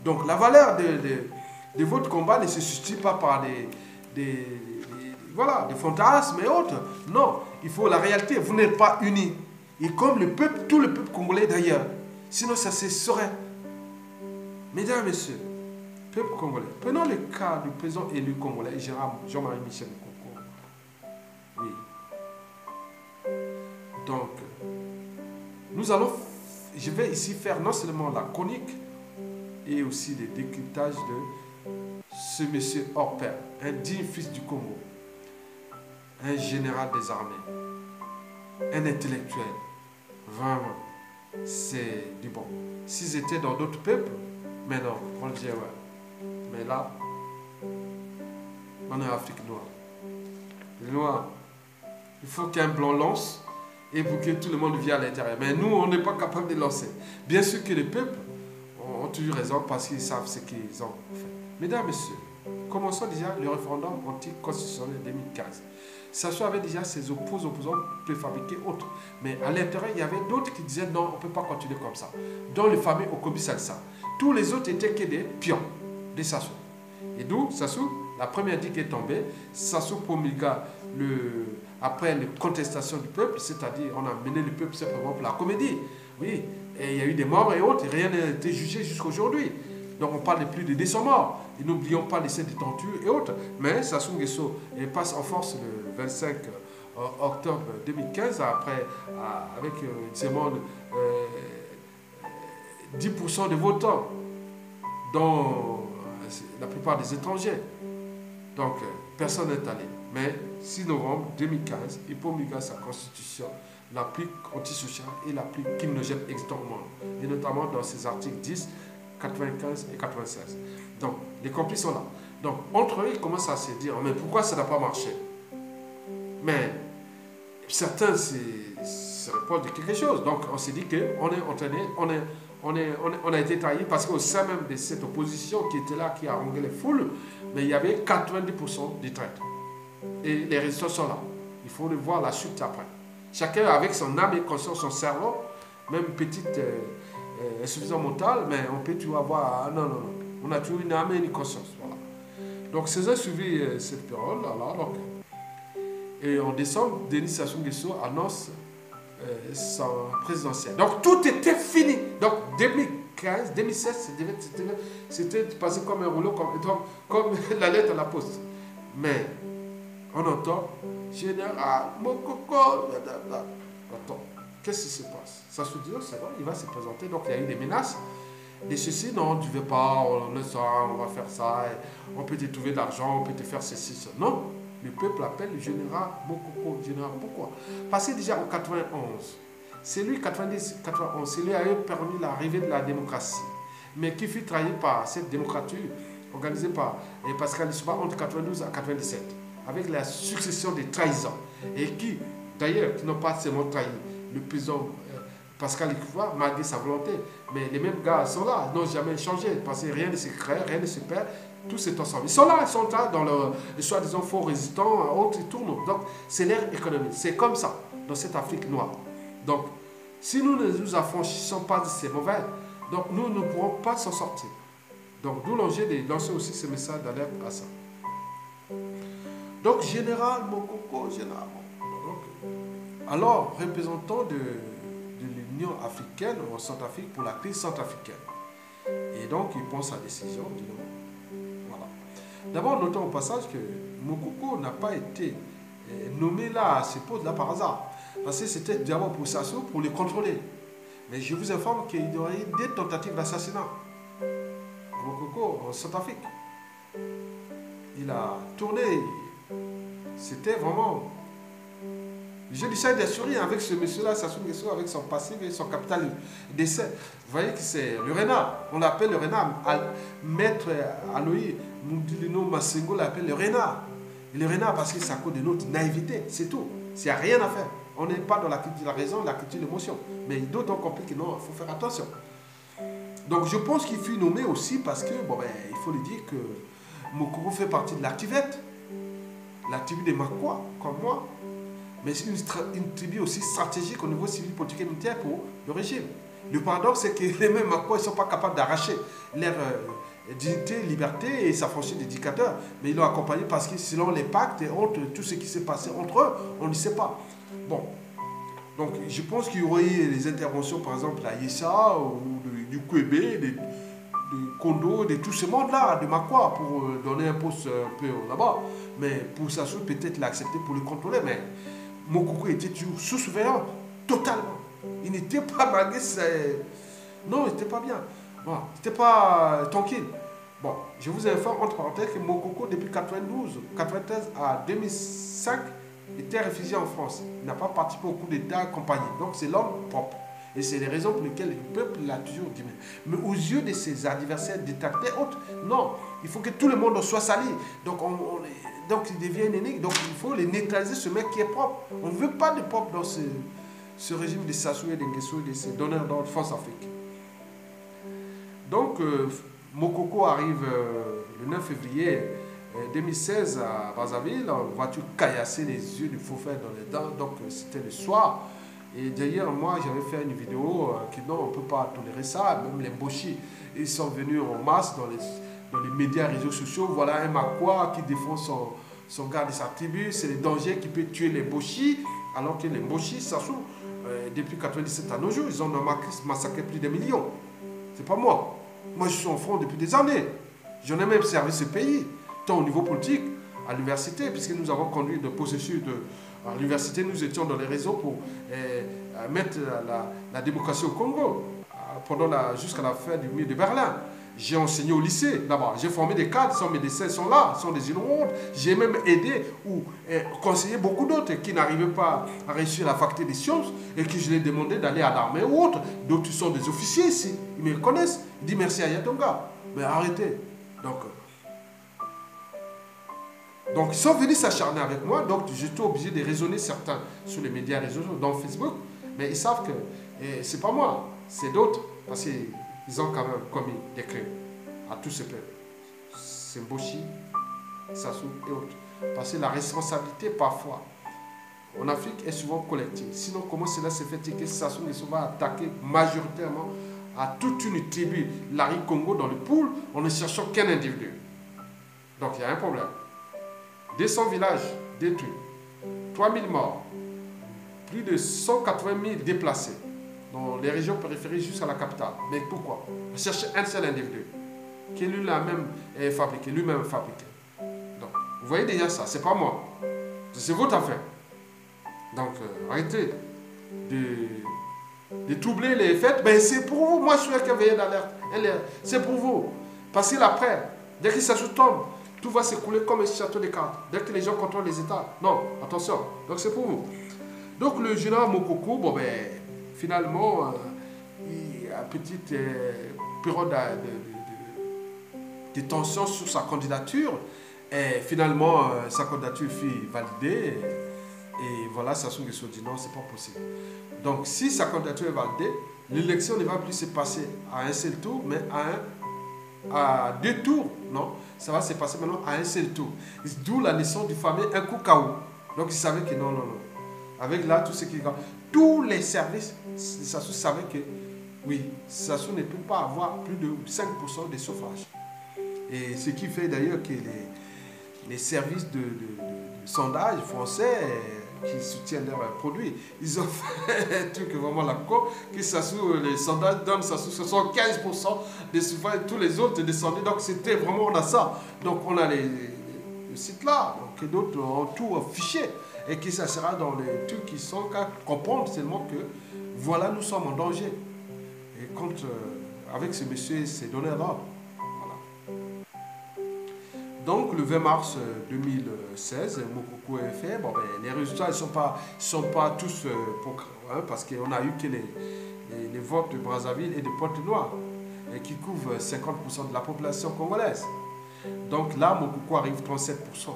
Donc, la valeur de votre combat ne se situe pas par des fantasmes et autres. Non, il faut la réalité. Vous n'êtes pas unis. Et comme le peuple, tout le peuple congolais d'ailleurs. Sinon, ça se saurait. Mesdames, Messieurs, peuple congolais. Prenons le cas du président élu congolais, Jean-Marie Michel Nkoko. Oui. Donc, je vais ici faire non seulement la chronique et aussi le décryptage de ce monsieur hors pair, un digne fils du Congo, un général des armées, un intellectuel. Vraiment, c'est du bon. S'ils étaient dans d'autres peuples, mais non, on le dirait ouais. Mais là, on est en Afrique noire. Les noirs, il faut qu'un blanc lance et pour que tout le monde vienne à l'intérieur. Mais nous, on n'est pas capable de lancer. Bien sûr que les peuples ont ont toujours raison parce qu'ils savent ce qu'ils ont fait. Mesdames, Messieurs, commençons déjà le référendum anticonstitutionnel 2015. Sassou avait déjà ses opposants préfabriqués autres. Mais à l'intérieur, il y avait d'autres qui disaient non, on ne peut pas continuer comme ça. Dont le fameux Okobi Salsa. Tous les autres étaient que des pions de Sassou. Et d'où Sassou, la première dit qui est tombée, Sassou promulgua après les contestations du peuple, c'est-à-dire on a mené le peuple simplement pour la comédie. Oui, et il y a eu des morts et autres, et rien n'a été jugé jusqu'aujourd'hui. Donc on parle de plus de 200 morts. Et n'oublions pas les scènes de torture et autres. Mais Sassou Nguesso passe en force le 25 octobre 2015, après, avec seulement 10% de votants, dont la plupart des étrangers. Donc personne n'est allé. Mais 6 novembre 2015, il promulgua sa constitution, la plus antisociale et la plus criminogène existant au monde. Et notamment dans ses articles 10, 95 et 96. Donc, les complices sont là. Donc, entre eux, ils commencent à se dire, mais pourquoi ça n'a pas marché? Mais certains se répondent de quelque chose. Donc, on s'est dit qu'on est entraîné, on a été trahi parce qu'au sein même de cette opposition qui était là, qui a rongé les foules, mais il y avait 90% de traîtres. Et les résultats sont là. Il faut le voir la suite après. Chacun avec son âme et conscience, son cerveau, même petite insuffisance mentale, mais on peut toujours avoir... non. On a toujours une âme et une conscience. Voilà. Donc, César a suivi cette période. Et en décembre, Denis Sassou Nguesso annonce sa présidentielle. Donc, tout était fini. Donc, 2015, 2016, c'était passé comme un rouleau, comme la lettre à la poste. Mais, on entend, Général Mokoko, attends, qu'est-ce qui se passe? Sassou dit, c'est vrai, il va se présenter. Donc, il y a eu des menaces. Et ceci, non, tu ne veux pas, on va faire ça, on peut te trouver de l'argent, on peut te faire ceci, ça. Non, le peuple appelle le général Mokoko. Général, pourquoi? Parce que déjà en 91, c'est lui, 90-91, c'est lui qui a permis l'arrivée de la démocratie, mais qui fut trahi par cette démocratie organisée par Pascal Lissouba entre 92 à 97, avec la succession des trahisons, et qui, d'ailleurs, qui n'ont pas seulement trahi le président Pascal Lissouba, malgré sa volonté. Mais les mêmes gars sont là, ils n'ont jamais changé, parce que rien ne se crée, rien ne se perd, tout est ensemble. Ils sont là dans le soi-disant faux résistants, autres, ils tournent. Donc, c'est l'ère économique. C'est comme ça, dans cette Afrique noire. Donc, si nous ne nous affranchissons pas de ces mauvais, donc nous ne pourrons pas s'en sortir. Donc, d'où l'enjeu de lancer aussi ce message d'alerte à ça. Donc, Général Mokoko, Général. Donc, alors, représentant de l'Union africaine en Centrafrique pour la crise centrafricaine. Et donc, il prend sa décision. Voilà. D'abord, notons au passage que Mokoko n'a pas été nommé là, à ce poste là par hasard. Parce que c'était d'abord pour Sassou, pour le contrôler. Mais je vous informe qu'il y aurait eu des tentatives d'assassinat. Mokoko en Centrafrique. Il a tourné. C'était vraiment... Je disais des sourires avec ce monsieur-là, Sassou Nguesso, avec son passif et son capital d'essai. Vous voyez que c'est le renard. On l'appelle le renard. Maître Aloï Moudilino Massengo l'appelle le renard. Et le renard parce que c'est à cause de notre naïveté, c'est tout. Il n'y a rien à faire. On n'est pas dans la culture de la raison, la culture de l'émotion. Mais d'autres ont compris que non, il faut faire attention. Donc je pense qu'il fut nommé aussi parce que, bon, il faut le dire que Mokoko fait partie de l'activette. La tribu des Makwa, comme moi. Mais c'est une tribu aussi stratégique au niveau civil, politique et militaire pour le régime. Le paradoxe, c'est que les mêmes Makwa ne sont pas capables d'arracher leur dignité, liberté et s'affranchir des dictateurs. Mais ils l'ont accompagné parce que selon les pactes et autres, tout ce qui s'est passé entre eux, on ne sait pas. Bon. Donc je pense qu'il y aurait eu les interventions, par exemple, à Yessa, ou du Kwebe, de Kondo, de tout ce monde-là, de Makwa, pour donner un poste un peu là-bas. Mais pour Sassou, peut-être l'accepter pour le contrôler, mais Mokoko était toujours sous surveillance, totalement. Il n'était pas malgré ses... Non, il n'était pas bien. Bon, il n'était pas tranquille. Bon, je vous informe entre parenthèses que Mokoko, depuis 93 à 2005, était réfugié en France. Il n'a pas participé au coup d'État accompagné. Donc c'est l'homme propre. Et c'est les raisons pour lesquelles le peuple l'a toujours dit. Mais aux yeux de ses adversaires détectés autres, non, il faut que tout le monde soit sali. Donc, donc il devient un ennemi. Donc il faut les neutraliser, ce mec qui est propre. On ne veut pas de propre dans ce régime de Sassou et de Nguesso et de ces donneurs d'ordre France-Afrique. Donc, Mokoko arrive le 9 février 2016 à Brazzaville, en voiture caillassée, les yeux du faux fer dans les dents. Donc, c'était le soir. Et d'ailleurs, moi, j'avais fait une vidéo qui, non, on ne peut pas tolérer ça. Même les Mboshi, ils sont venus en masse dans les médias, réseaux sociaux. Voilà un Makwa qui défend son gars de sa tribu. C'est le danger qui peut tuer les Mboshi. Alors que les Mboshi, ça se depuis 1997 à nos jours, ils ont massacré plus de millions. C'est pas moi. Moi, je suis en front depuis des années. J'en ai même servi ce pays, tant au niveau politique, à l'université, puisque nous avons conduit le processus à l'université, nous étions dans les réseaux pour mettre la démocratie au Congo, jusqu'à la fin du mur de Berlin. J'ai enseigné au lycée là-bas. J'ai formé des cadres, sont médecins, ils sont là, ils sont des innovantes. J'ai même aidé ou conseillé beaucoup d'autres qui n'arrivaient pas à réussir la faculté des sciences et qui je leur ai demandé d'aller à l'armée ou autre. D'autres sont des officiers ici. Ils me connaissent. Ils disent merci à Yatonga. Mais arrêtez. Donc ils sont venus s'acharner avec moi. Donc j'étais obligé de raisonner certains sur les médias réseaux, dans Facebook. Mais ils savent que c'est pas moi, c'est d'autres. Parce que ils ont quand même commis des crimes à tous ces peuples. C'est Mboshi, Sassou et autres. Parce que la responsabilité, parfois, en Afrique, est souvent collective. Sinon, comment cela se fait que Sassou est souvent attaqué majoritairement à toute une tribu, Larry Congo, dans le pool, en ne cherchant qu'un individu. Donc, il y a un problème. 200 villages détruits, 3000 morts, plus de 180 000 déplacés dans les régions périphériques jusqu'à la capitale. Mais pourquoi? On cherche un seul individu qui lui-même fabriqué. Donc, vous voyez déjà ça, c'est pas moi. C'est votre affaire. Donc, arrêtez de troubler les fêtes. Ben, c'est pour vous. Moi, je suis un cavalier d'alerte. C'est pour vous. Parce que après, dès que ça se tombe, tout va s'écouler comme un château de cartes. Dès que les gens contrôlent les États. Non, attention. Donc, c'est pour vous. Donc, le général Mokoko, bon, ben, finalement, il y a une petite période de tension sur sa candidature. Et finalement, sa candidature fut validée. Et voilà, Sassou Nguesso dit non, c'est pas possible. Donc, si sa candidature est validée, l'élection ne va plus se passer à un seul tour, mais à deux tours. Non, ça va se passer maintenant à un seul tour. D'où la naissance du fameux un coup KO. Donc, il savait que non. Avec là, tout ce qui... Tous les services, Sassou savait que, oui, Sassou ne peut pas avoir plus de 5% de suffrage. Et ce qui fait d'ailleurs que les services de sondage français qui soutiennent leurs produits, ils ont fait un truc vraiment la co, que Sassou, les sondages donnent Sassou 75% des suffrages, tous les autres descendus. Donc c'était vraiment, on a ça. Donc on a le site là, que d'autres ont tout affiché. Et qui ça sera dans les trucs qui sont qu'à comprendre seulement que voilà, nous sommes en danger. Et quand avec ce monsieur, c'est donné l'ordre. Voilà. Donc le 20 mars 2016, Mokoko est fait. Bon, ben, les résultats ne sont pas tous parce qu'on a eu que les votes de Brazzaville et de Pointe-Noire qui couvrent 50% de la population congolaise. Donc là, Mokoko arrive 37%.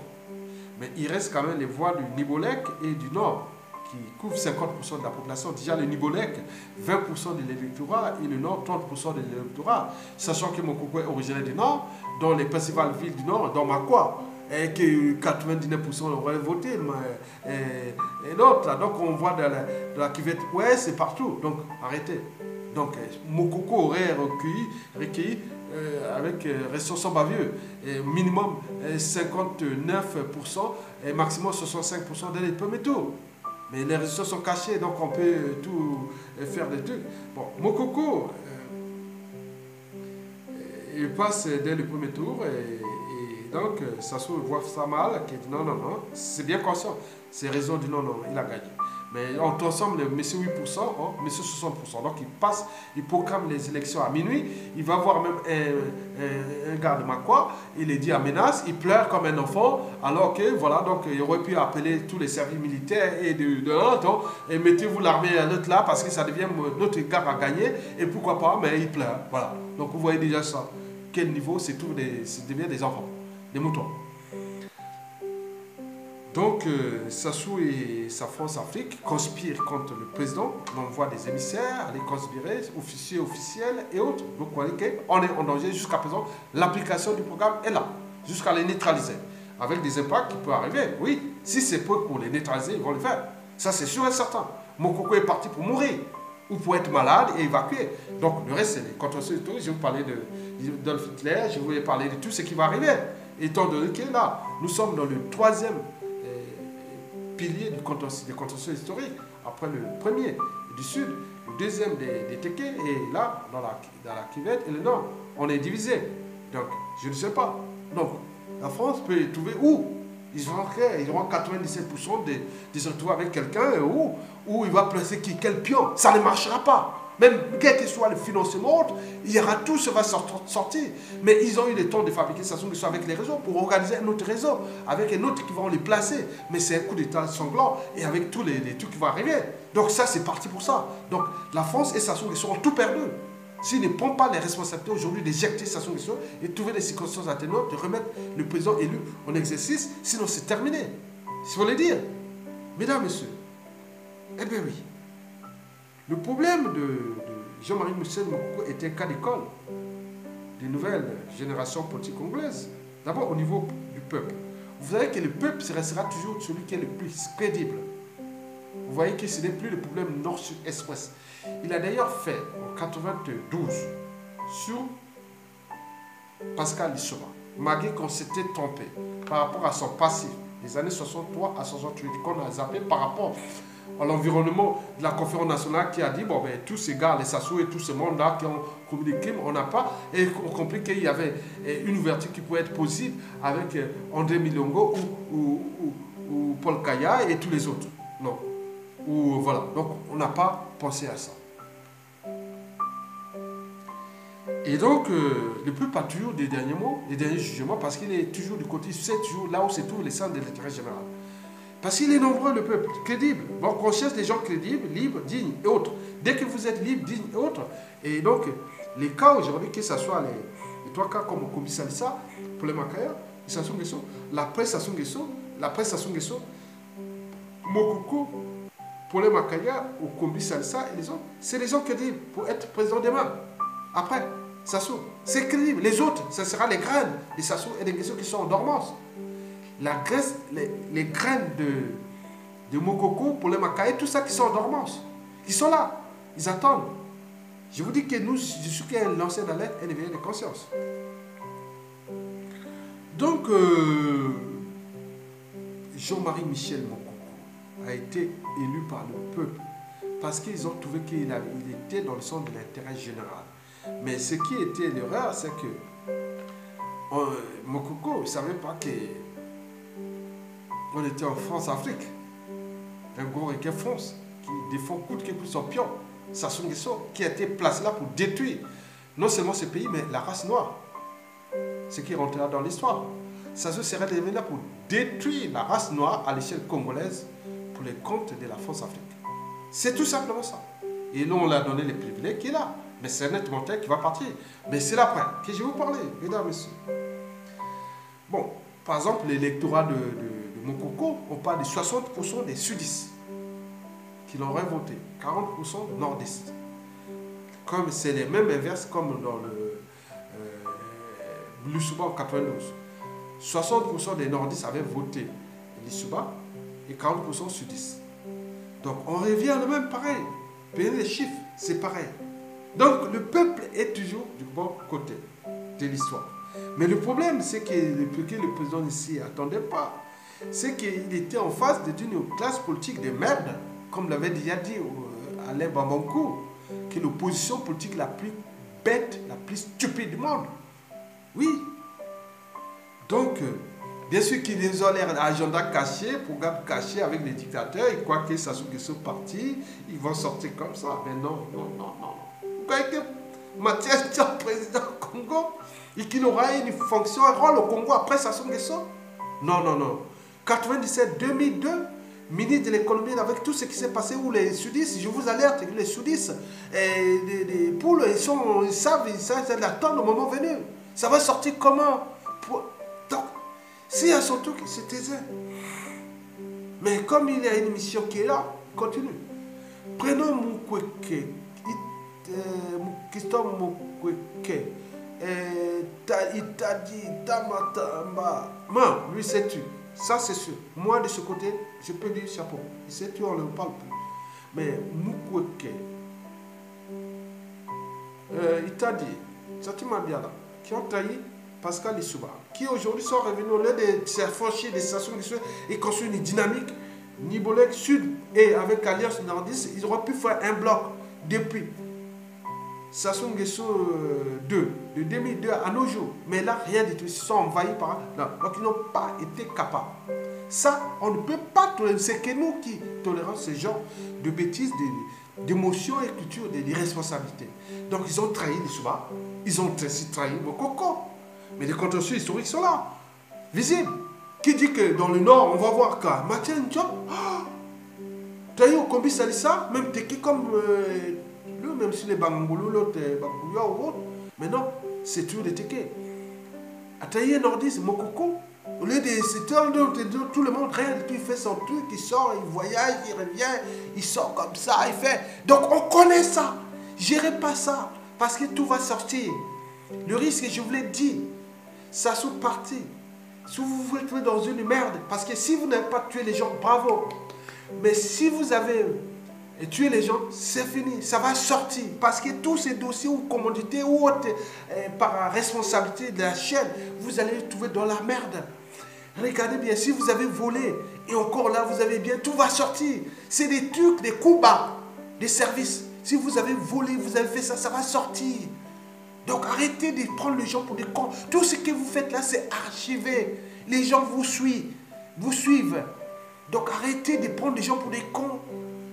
Mais il reste quand même les voix du Nibolek et du Nord qui couvrent 50% de la population. Déjà le Nibolek, 20% de l'électorat et le Nord, 30% de l'électorat. Sachant que Mokoko est originaire du Nord, dans les principales villes du Nord, dans Makwa, et que 99% auraient voté. Et d'autres, là, donc on voit dans la cuvette, ouais, c'est partout. Donc arrêtez. Donc Mokoko aurait recueilli avec restant sans bavieux, minimum 59% et maximum 65% dès les premiers tours. Mais les résultats sont cachés, donc on peut tout faire des trucs. Bon, Mokoko, il passe dès le premier tour et donc Sassou voit ça mal, qui dit non, c'est bien conscient. C'est raison du non, il a gagné. Mais on ensemble, M. 8%, M. 60%. Donc il passe, il proclame les élections à minuit. Il va voir même un gars de Makwa. Il est dit à menace. Il pleure comme un enfant. Alors que voilà, donc il aurait pu appeler tous les services militaires et et mettez-vous l'armée à l'autre là parce que ça devient notre gars à gagner. Et pourquoi pas, mais il pleure. Voilà. Donc vous voyez déjà ça. Quel niveau, ça devient des enfants, des moutons. Donc, Sassou et sa France-Afrique conspirent contre le président. On envoie des émissaires, aller conspirer, officiers, officiels et autres. Donc, vous voyez qu'on est en danger jusqu'à présent. L'application du programme est là, jusqu'à les neutraliser. Avec des impacts qui peuvent arriver. Oui, si c'est pour les neutraliser, ils vont le faire. Ça, c'est sûr et certain. Mokoko est parti pour mourir ou pour être malade et évacué. Donc, le reste, c'est les contentieux historiques. Je vais vous parler d'Adolf Hitler, je vais vous parler de tout ce qui va arriver. Étant donné que là, nous sommes dans le troisième pilier des contentieux historiques, après le premier du sud, le deuxième des Téké, et là, dans la cuvette et le nord, on est divisé. Donc, je ne sais pas. Donc, la France peut trouver où ils auront 97% de se retrouver avec quelqu'un où il va placer quel pion. Ça ne marchera pas. Même quel que soit le financement, il y aura tout, ça va sortir. Mais ils ont eu le temps de fabriquer Sassou Nguesso avec les réseaux pour organiser un autre réseau, avec un autre qui va les placer. Mais c'est un coup d'état sanglant et avec tous les trucs qui vont arriver. Donc ça, c'est parti pour ça. Donc la France et Sassou Nguesso ont tout perdu. S'ils ne prennent pas les responsabilités aujourd'hui d'éjecter Sassou Nguesso et de trouver des circonstances atténuantes, de remettre le président élu en exercice, sinon c'est terminé. Il faut le dire. Mesdames, Messieurs, eh bien oui. Le problème de Jean-Marie Michel Mokoko était un cas d'école des nouvelles générations politiques congolaises. D'abord au niveau du peuple. Vous savez que le peuple restera toujours celui qui est le plus crédible. Vous voyez que ce n'est plus le problème nord-sud-est-ouest. Il a d'ailleurs fait en 92 sur Pascal Lissouba, malgré qu'on s'était trompé par rapport à son passif, des années 63 à 68, qu'on a zappé par rapport à l'environnement de la conférence nationale qui a dit, bon, ben, tous ces gars, les Sassou et tout ce monde-là qui ont commis des crimes, on n'a pas, et on a compris qu'il y avait une ouverture qui pouvait être possible avec André Milongo ou Paul Kaya et tous les autres. Non. Ou voilà. Donc, on n'a pas pensé à ça. Et donc, le peuple a toujours des derniers mots, des derniers jugements, parce qu'il est toujours du côté, c'est toujours là où se trouve les centres de l'intérêt général. Parce qu'il est nombreux, le peuple, crédible. Donc, on cherche des gens crédibles, libres, dignes et autres. Dès que vous êtes libre, digne et autres. Et donc, les cas aujourd'hui, que ce soit les trois cas comme au commissaire Salissa, pour les Makaya, Sassou Nguesso, la presse Sassou Nguesso, Mokoko, pour les Makaya, au commissaire Salissa et les autres, c'est les gens crédibles pour être président demain. Après, Sassou, c'est crédible. Les autres, ce sera les graines des Sassou et des Nguesso qui sont en dormance. Les graines de Mokoko, pour les Makaï, tout ça qui sont en dormance, qui sont là, ils attendent. Je vous dis que nous, je suis qu'un lanceur d'alerte et éveillé de conscience. Donc, Jean-Marie Michel Mokoko a été élu par le peuple parce qu'ils ont trouvé qu'il était dans le centre de l'intérêt général. Mais ce qui était l'erreur, c'est que Mokoko ne savait pas que on était en France-Afrique, un gros requin France qui défend coûte que coûte son pion, Sassou Nguesso, qui a été placé là pour détruire non seulement ce pays, mais la race noire. Ce qui rentrera dans l'histoire. Sassou serait devenu là pour détruire la race noire à l'échelle congolaise pour les comptes de la France-Afrique. C'est tout simplement ça. Et nous, on l'a donné les privilèges qui est là. Mais c'est un être montagne qui va partir. Mais c'est l'après que je vais vous parler, mesdames et messieurs. Bon, par exemple, l'électorat de Mokoko, on parle de 60% des sudistes qui l'auraient voté, 40% nordistes. Comme c'est les mêmes inverses comme dans le Lissouba en 92. 60% des nordistes avaient voté Lissouba et 40% sudistes. Donc on revient à le même pareil. Payez les chiffres, c'est pareil. Donc le peuple est toujours du bon côté de l'histoire. Mais le problème, c'est que le président ici n'attendait pas. C'est qu'il était en face d'une classe politique de merde, comme l'avait déjà dit Alain Bambankou, qui est l'opposition politique la plus bête, la plus stupide du monde. Oui. Donc, bien sûr qu'ils ont l'air d'agenda caché, programme caché avec les dictateurs, ils croient que Sassou Nguesso parti, ils vont sortir comme ça. Mais non, non, non, non. Vous croyez que Mathias Tchao, président du Congo, et qu'il aura une fonction, un rôle au Congo après Sassou Nguesso? Non, non, non. 97-2002, ministre de l'économie, avec tout ce qui s'est passé, où les sudistes, je vous alerte, les sudistes, les poules, ils savent l'attendre au moment venu. Ça va sortir comment? Donc, s'il y a son truc, c'est taisé. Mais comme il y a une mission qui est là, continue. Prenons Mukwege, Christophe Mukwege, Itadi, Tamatamba. Non, lui c'est tu. Ça c'est sûr. Moi de ce côté, je peux dire chapeau. C'est tu, on ne parle plus. Mais Mukwege, Itadi, Satima Diala, qui ont trahi Pascal Lissouba, qui aujourd'hui sont revenus au lieu de s'affranchir des Sassou Nguesso et construire une dynamique. Nibolek Sud et avec Alliance Nordiste, ils auraient pu faire un bloc depuis Sassou Nguesso 2, de 2002 à nos jours. Mais là, rien du tout. Ils sont envahis par là. Donc, ils n'ont pas été capables. Ça, on ne peut pas tolérer. C'est que nous qui tolérons ce genre de bêtises, d'émotions et culture, d'irresponsabilité. Donc, ils ont trahi les Souba. Ils ont aussi trahi Mokoko. Mais les contentieux historiques sont là, visibles. Qui dit que dans le nord, on va voir qu'à Mathieu Ndiop, tu as eu au Kombi Salissa, même Teki comme lui, même si les Bangolo, l'autre, Bakouya ou autre, mais non, c'est toujours des Teki. Ataïe Nordiste, Mokoko, au lieu de tout le monde, rien du tout, il fait son truc, il sort, il voyage, il revient, il sort comme ça, il fait. Donc on connaît ça. Gérez pas ça, parce que tout va sortir. Le risque, je vous l'ai dit, ça sous parti. Si vous vous retrouvez dans une merde, parce que si vous n'avez pas tué les gens, bravo. Mais si vous avez tué les gens, c'est fini, ça va sortir. Parce que tous ces dossiers ou commandités ou autres, par responsabilité de la chaîne, vous allez les trouver dans la merde. Regardez bien, si vous avez volé, et encore là, vous avez bien, tout va sortir. C'est des trucs, des coups bas, des services. Si vous avez volé, vous avez fait ça, ça va sortir. Donc arrêtez de prendre les gens pour des cons. Tout ce que vous faites là, c'est archivé. Les gens vous suivent. Donc arrêtez de prendre les gens pour des cons.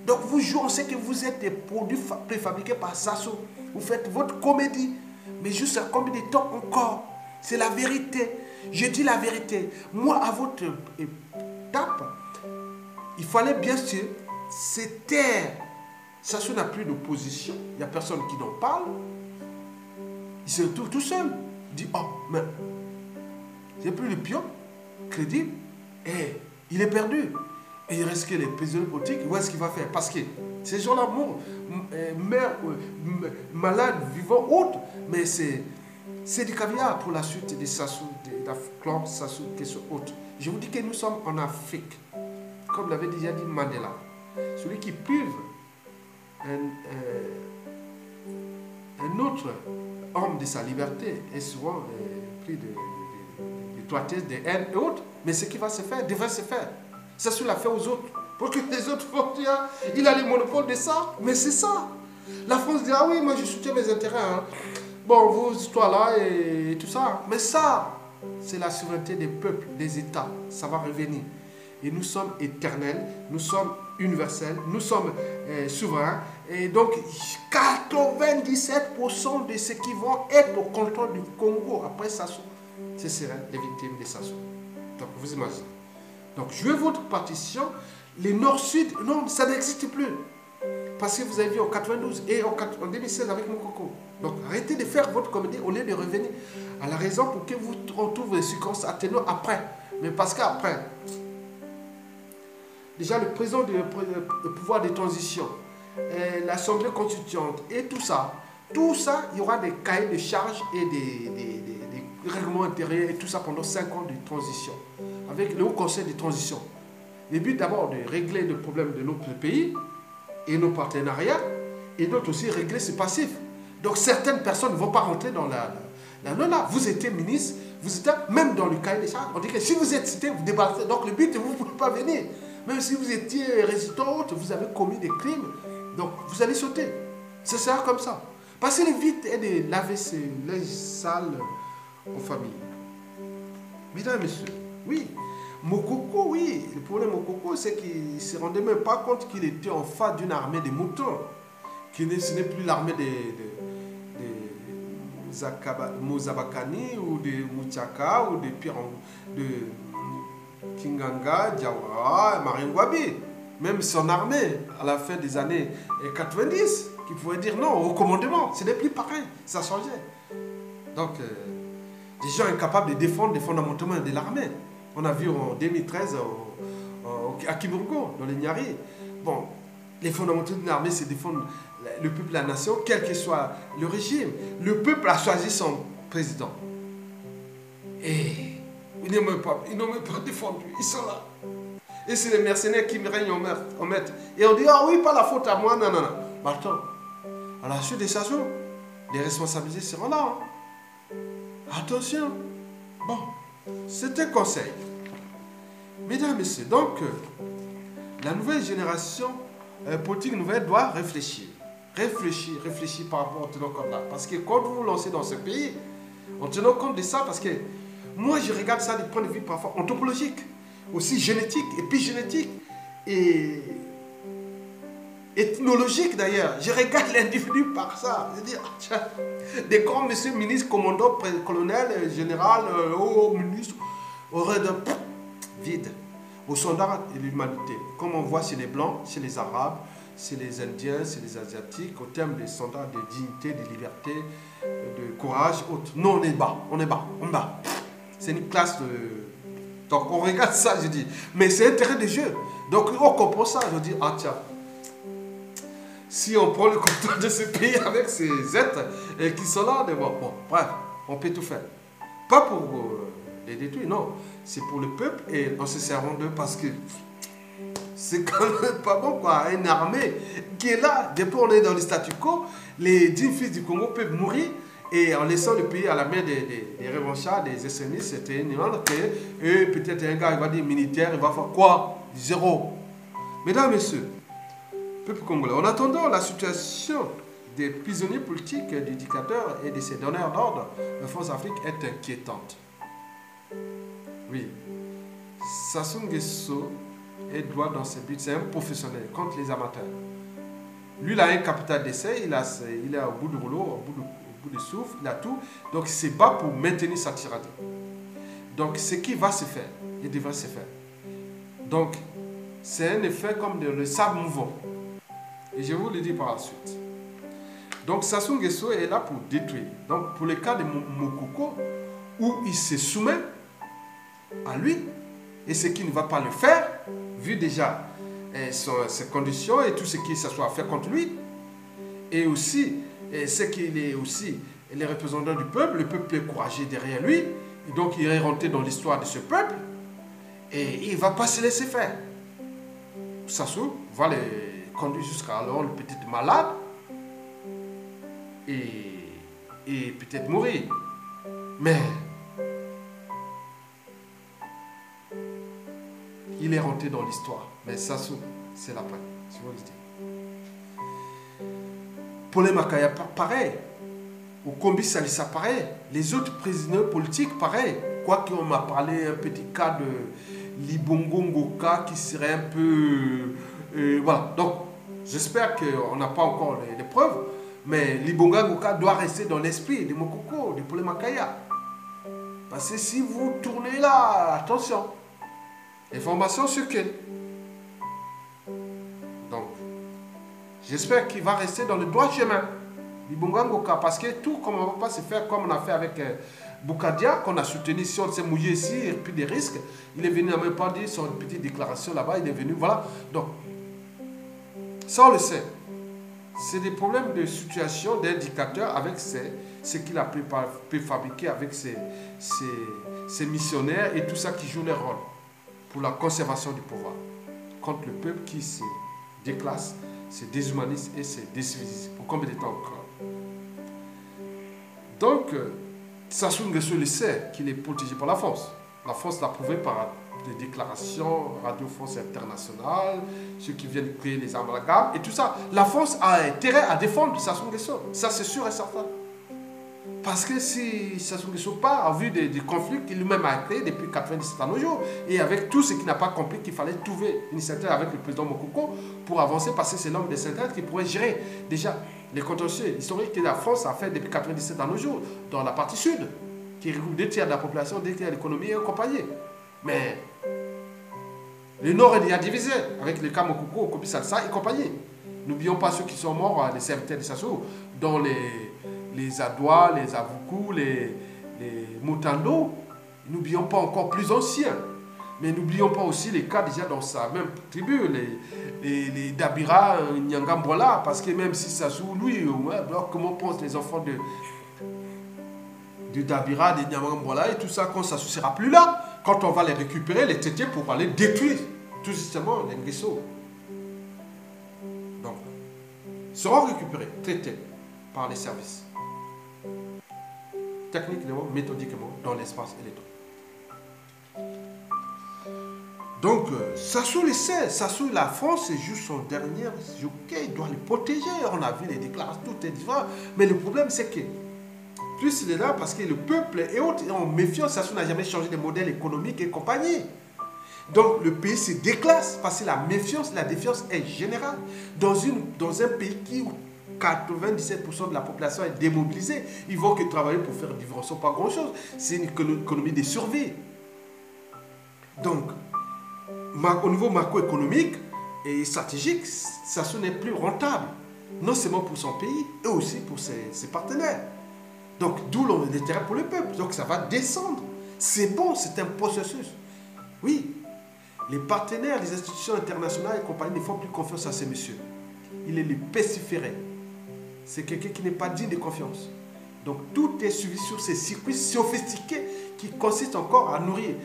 Donc vous jouez, on sait que vous êtes des produits préfabriqués par Sassou. Vous faites votre comédie. Mais juste à combien de temps encore? C'est la vérité. Je dis la vérité. Moi, à votre étape, il fallait bien sûr se taire. Sassou n'a plus d'opposition. Il n'y a personne qui n'en parle. Il se retrouve tout seul. Il dit, oh, mais j'ai plus le pion crédible. Et il est perdu. Et il reste que les prisonniers politiques. Où est-ce qu'il va faire? Parce que ces gens-là meurent, malades, vivants, autres. Mais c'est du caviar pour la suite des Sassou, des clan Sassou, qui sont autres. Je vous dis que nous sommes en Afrique. Comme l'avait déjà dit Mandela. Celui qui prive un autre homme de sa liberté est souvent pris de droitesse, de haine et autres. Mais ce qui va se faire, devrait se faire. Sassou l'a fait aux autres. Pour que les autres vont dire, il a le monopole de ça. Mais c'est ça. La France dit, ah oui, moi je soutiens mes intérêts. Hein. Bon, vos histoires là et tout ça. Mais ça, c'est la souveraineté des peuples, des États. Ça va revenir. Et nous sommes éternels, nous sommes universels, nous sommes souverains. Et donc, 97% de ceux qui vont être au contrôle du Congo après Sassou, ce seraient les victimes de Sassou. Donc, vous imaginez. Donc, jouez votre partition. Les Nord-Sud, non, ça n'existe plus. Parce que vous avez vu en 92 et en 2016 avec Mokoko. Donc, arrêtez de faire votre comédie au lieu de revenir à la raison pour que vous retrouviez les séquences atténuantes après. Mais parce qu'après, déjà le président du pouvoir de transition, l'Assemblée constituante et tout ça, il y aura des cahiers de charges et des règlements intérieurs et tout ça pendant 5 ans de transition. Avec le Haut Conseil de transition. Le but d'abord de régler le problème de notre pays et nos partenariats, et d'autres aussi régler ce passif. Donc certaines personnes ne vont pas rentrer dans la là. Vous étiez ministre, vous étiez même dans le cahier des charges. On dit que si vous êtes cité, vous débarrassez. Donc le but, vous ne pouvez pas venir. Même si vous étiez résistant autre, vous avez commis des crimes, donc vous allez sauter. Ça sera comme ça. Passez vite et de laver ces linges sales aux familles. Mesdames et messieurs, oui. Mokoko, oui. Le problème de Mokoko, c'est qu'il ne se rendait même pas compte qu'il était en face d'une armée de moutons. Ce n'est plus l'armée de Mozabakani ou de Mouchaka ou de Kinganga, Diawara, Maringwabi. Même son armée, à la fin des années 90, qui pouvait dire non au commandement. Ce n'est plus pareil, ça changeait. Donc, des gens incapables de défendre les fondaments de l'armée. On a vu en 2013 à Kiburgo, dans les Niari. Bon, les fondamentaux d'une armée, c'est défendre le peuple, la nation, quel que soit le régime. Le peuple a choisi son président. Et ils n'ont même pas défendu. Ils sont là. Et c'est les mercenaires qui règnent en maître. Et on dit, ah oui, pas la faute à moi, non, non, non. Mais attends, à la suite des saisons, les responsabilités seront là. Hein. Attention. Bon, c'est un conseil. Mesdames et messieurs, donc, la nouvelle génération politique nouvelle doit réfléchir. Réfléchir par rapport au tenant compte là. Parce que quand vous vous lancez dans ce pays, en tenant compte de ça, parce que moi je regarde ça du point de vue parfois anthropologique, aussi génétique, épigénétique et ethnologique d'ailleurs. Je regarde l'individu par ça. Je dis, ah, tiens, des grands monsieur ministre, commandant, colonel, général, haut ministre, auraient de vide. Au standard de l'humanité, comme on voit chez les Blancs, chez les Arabes, chez les Indiens, chez les Asiatiques, au terme des standards de dignité, de liberté, de courage, autres. Non, on est bas, on est bas, on est bas. C'est une classe de... Donc on regarde ça, je dis, mais c'est un terrain de jeu. Donc on comprend ça, je dis, ah tiens, si on prend le contrôle de ce pays avec ces êtres qui sont là, bon, bref, on peut tout faire. Pas pour les détruire, non. C'est pour le peuple et on se servant d'eux parce que c'est quand même pas bon quoi. Une armée qui est là, depuis on est dans le statu quo, les 10 fils du Congo peuvent mourir et en laissant le pays à la main des revanchards, des extrémistes, c'était une erreur que peut-être un gars il va dire militaire, il va faire quoi? Zéro. Mesdames et messieurs, peuple congolais, en attendant la situation des prisonniers politiques, des dictateurs et de ses donneurs d'ordre en France-Afrique est inquiétante. Oui, Sassou Nguesso est droit dans ses buts, c'est un professionnel contre les amateurs. Lui, il a un capital d'essai, il est au bout du rouleau, au bout du souffle, il a tout. Donc, il se bat pour maintenir sa tyrannie. Donc, ce qui va se faire, il devrait se faire. Donc, c'est un effet comme le sable mouvant. Et je vous le dis par la suite. Donc, Sassou Nguesso est là pour détruire. Donc, pour le cas de Mokoko, où il se soumet à lui, et ce qui ne va pas le faire, vu déjà ses conditions et tout ce qui s'assoit à faire contre lui, et aussi ce qu'il est aussi les représentants du peuple, le peuple est courageux derrière lui, et donc il est rentré dans l'histoire de ce peuple, et il ne va pas se laisser faire. Sassou va les conduire jusqu'à alors le petit malade, et peut-être mourir. Mais il est rentré dans l'histoire. Mais Sassou, c'est la peine. Je vous le dis. Paul Makaya, pareil. Au Kombi Salissa, pareil. Les autres prisonniers politiques, pareil. Quoique on m'a parlé un petit cas de Libongo Ngoka qui serait un peu... voilà. Donc, j'espère qu'on n'a pas encore les preuves. Mais Libongo Ngoka doit rester dans l'esprit de Mokoko, de Paul Makaya. Parce que si vous tournez là, attention. Information sur quelle? Donc, j'espère qu'il va rester dans le droit chemin. Libongo Ngoka, parce que tout, comme on ne va pas se faire comme on a fait avec Boukadia, qu'on a soutenu, si on s'est mouillé ici, et puis des risques, il est venu, il n'a même pas dit son petite déclaration là-bas, il est venu, voilà. Donc, ça on le sait. C'est des problèmes de situation d'indicateurs avec ce qu'il a pu fabriquer avec ses missionnaires et tout ça qui joue leur rôle pour la conservation du pouvoir contre le peuple qui se déclasse, se déshumanise et se décivilise. Pour combien de temps encore? Donc, Sassou Nguesso le sait qu'il est protégé par la France. La France l'a prouvé par des déclarations Radio France Internationale, ceux qui viennent créer les amalgames et tout ça. La France a intérêt à défendre Sassou Nguesso. Ça, c'est sûr et certain. Parce que si Sassou Nguesso part, en vue des conflits qu'il lui-même a créés depuis 97 ans nos jours, et avec tout ce qu'il n'a pas compris, qu'il fallait trouver une synthèse avec le président Mokoko pour avancer, parce que c'est l'homme des synthèses qui pourrait gérer déjà les contentieux historiques que la France a fait depuis 97 ans nos jours, dans la partie sud, qui regroupe 2 tiers de la population, 2 tiers de l'économie et compagnie. Mais le Nord est déjà divisé avec le cas Mokoko, Kopi Salsa et compagnie. N'oublions pas ceux qui sont morts, les serviteurs de Sassou, dont les Adois, les Avoukou, les Mutando. N'oublions pas encore plus anciens, Mais n'oublions pas aussi les cas déjà dans sa même tribu, les Dabira, Nyangambwala, parce que même si Sassou, lui, ouais, alors comment pensent les enfants de Dabira, de Nyangambwala et tout ça, quand Sassou ne sera plus là, quand on va les récupérer, les tétés pour aller détruire tout justement les Nguesso. Donc, seront récupérés, traités par les services, techniquement, méthodiquement, dans l'espace et les temps. Donc, Sassou le sait, Sassou, la France, c'est juste son dernier jockey, il doit les protéger. On a vu les déclarations, tout est différent. Mais le problème, c'est que, plus il est là, parce que le peuple et autres, en méfiance, Sassou n'a jamais changé de modèle économique et compagnie. Donc, le pays se déclasse, parce que la méfiance, la défiance est générale. Dans un pays où 97% de la population est démobilisée, ils vont que travailler pour faire vivre sans pas grand-chose. C'est une économie de survie. Donc, au niveau macroéconomique et stratégique, Sassou n'est plus rentable, non seulement pour son pays, et aussi pour ses partenaires. Donc, d'où l'intérêt pour le peuple. Donc, ça va descendre. C'est bon, c'est un processus. Oui, les partenaires, les institutions internationales et compagnie ne font plus confiance à ces messieurs. Il est le pestiféré. C'est quelqu'un qui n'est pas digne de confiance. Donc, tout est suivi sur ces circuits sophistiqués qui consistent encore à nourrir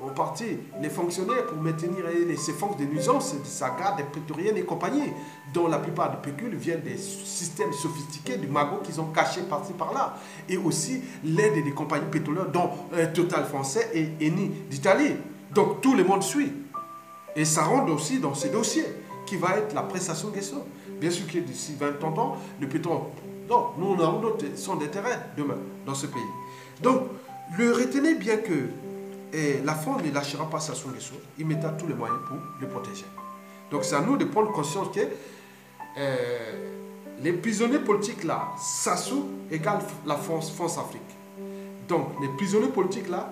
en partie les fonctionnaires pour maintenir ces forces de nuisance, sa garde des prétoriennes et compagnie, dont la plupart des pécules viennent des systèmes sophistiqués du magot qu'ils ont cachés par-ci par-là. Et aussi l'aide des compagnies pétrolières, dont Total français et Eni d'Italie. Donc tout le monde suit. Et ça rentre aussi dans ces dossiers, qui va être la prestation Nguesso. Bien sûr que d'ici 20 ans, le pétrole. Donc nous, on a son intérêt demain dans ce pays. Donc, retenez bien que la France ne lâchera pas Sassou Nguesso. Il mettra tous les moyens pour le protéger. Donc c'est à nous de prendre conscience que les prisonniers politiques là, Sassou égale la France-Afrique. Donc les prisonniers politiques là,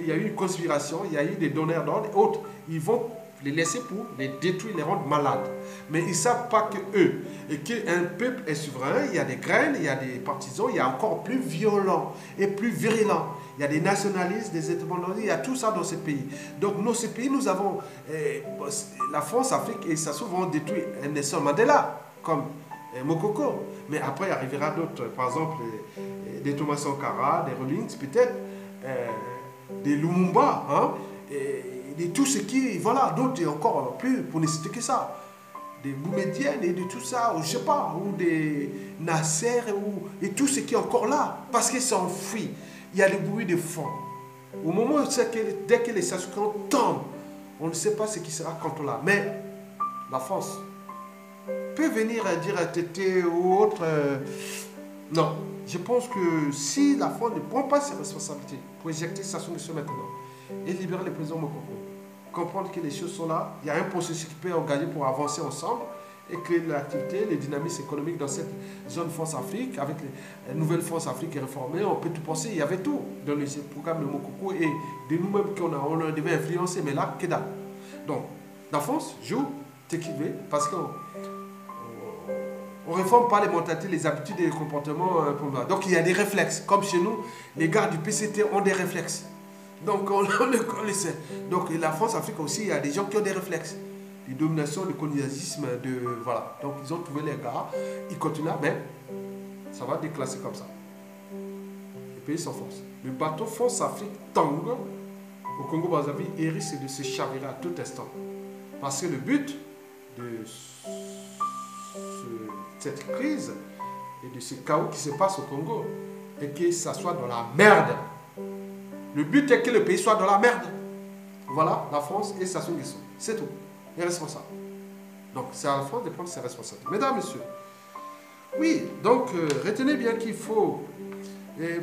il y a eu une conspiration, il y a eu des donneurs d'ordre et autres. Ils vont les laisser pour les détruire, les rendre malades. Mais ils ne savent pas que eux, et qu'un peuple est souverain, il y a des graines, il y a des partisans, il y a encore plus violents et plus virulents. Il y a des nationalistes, des indépendantistes, il y a tout ça dans ces pays. Donc dans ces pays, nous avons la France, l'Afrique et ça souvent détruit Nelson Mandela, comme Mokoko. Mais après, il arrivera d'autres, par exemple, des Thomas Sankara, des Rawlings, peut-être, des Lumumba, hein, et tout ce qui, voilà, d'autres encore plus, pour ne citer que ça, des Boumediennes et de tout ça, ou je sais pas, ou des Nasser, et tout ce qui est encore là, parce qu'ils s'enfuient. Il y a le bruit de fond. Au moment où dès que les Sassoukrans tombent, on ne sait pas ce qui sera quand on l'a. Mais la France peut venir dire à Tété ou autre. Non, je pense que si la France ne prend pas ses responsabilités pour éjecter Sassou Nguesso maintenant et libérer le président Mokoko, comprendre que les choses sont là, il y a un processus qui peut engager pour avancer ensemble et créer de l'activité, les dynamismes économiques dans cette zone France-Afrique, avec les nouvelles France-Afrique réformées, on peut tout penser, il y avait tout dans le programme de Mokoko et de nous-mêmes on devait influencer, mais là, que dalle. Donc, la France joue ce qu'il veut, parce qu'on ne réforme pas les mentalités, les habitudes et les comportements. Donc, il y a des réflexes, comme chez nous, les gars du PCT ont des réflexes. Donc, on le sait. Donc, la France-Afrique aussi, il y a des gens qui ont des réflexes. De domination, de colonialisme, voilà. Donc, ils ont trouvé les gars, ils continuent, mais ça va déclasser comme ça. Les pays s'enfoncent. Le bateau France-Afrique tangue au Congo-Brazzaville et risque de se chavirer à tout instant. Parce que le but de cette crise et de ce chaos qui se passe au Congo est que ça soit dans la merde. Le but est que le pays soit dans la merde. Voilà, la France et Sassou Nguesso. C'est tout. Il est responsable. Donc, c'est à la France de prendre ses responsabilités. Mesdames, messieurs, oui, donc, retenez bien qu'il faut,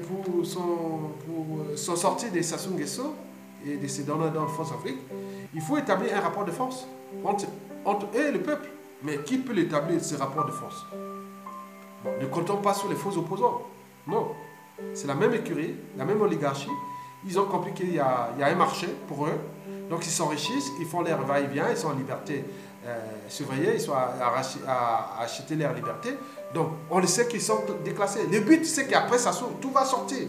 pour s'en sortir des Sassou Nguesso et de ces donneurs d'ordre France-Afrique, il faut établir un rapport de force entre eux et le peuple. Mais qui peut l'établir, ce rapport de force? Bon, ne comptons pas sur les faux opposants. Non. C'est la même écurie, la même oligarchie. Ils ont compris qu'il y a un marché pour eux. Donc ils s'enrichissent, ils font leur va-et-vient, ils sont en liberté surveillée, ils sont à acheter leur liberté. Donc on le sait qu'ils sont déclassés. Le but c'est qu'après ça tout va sortir.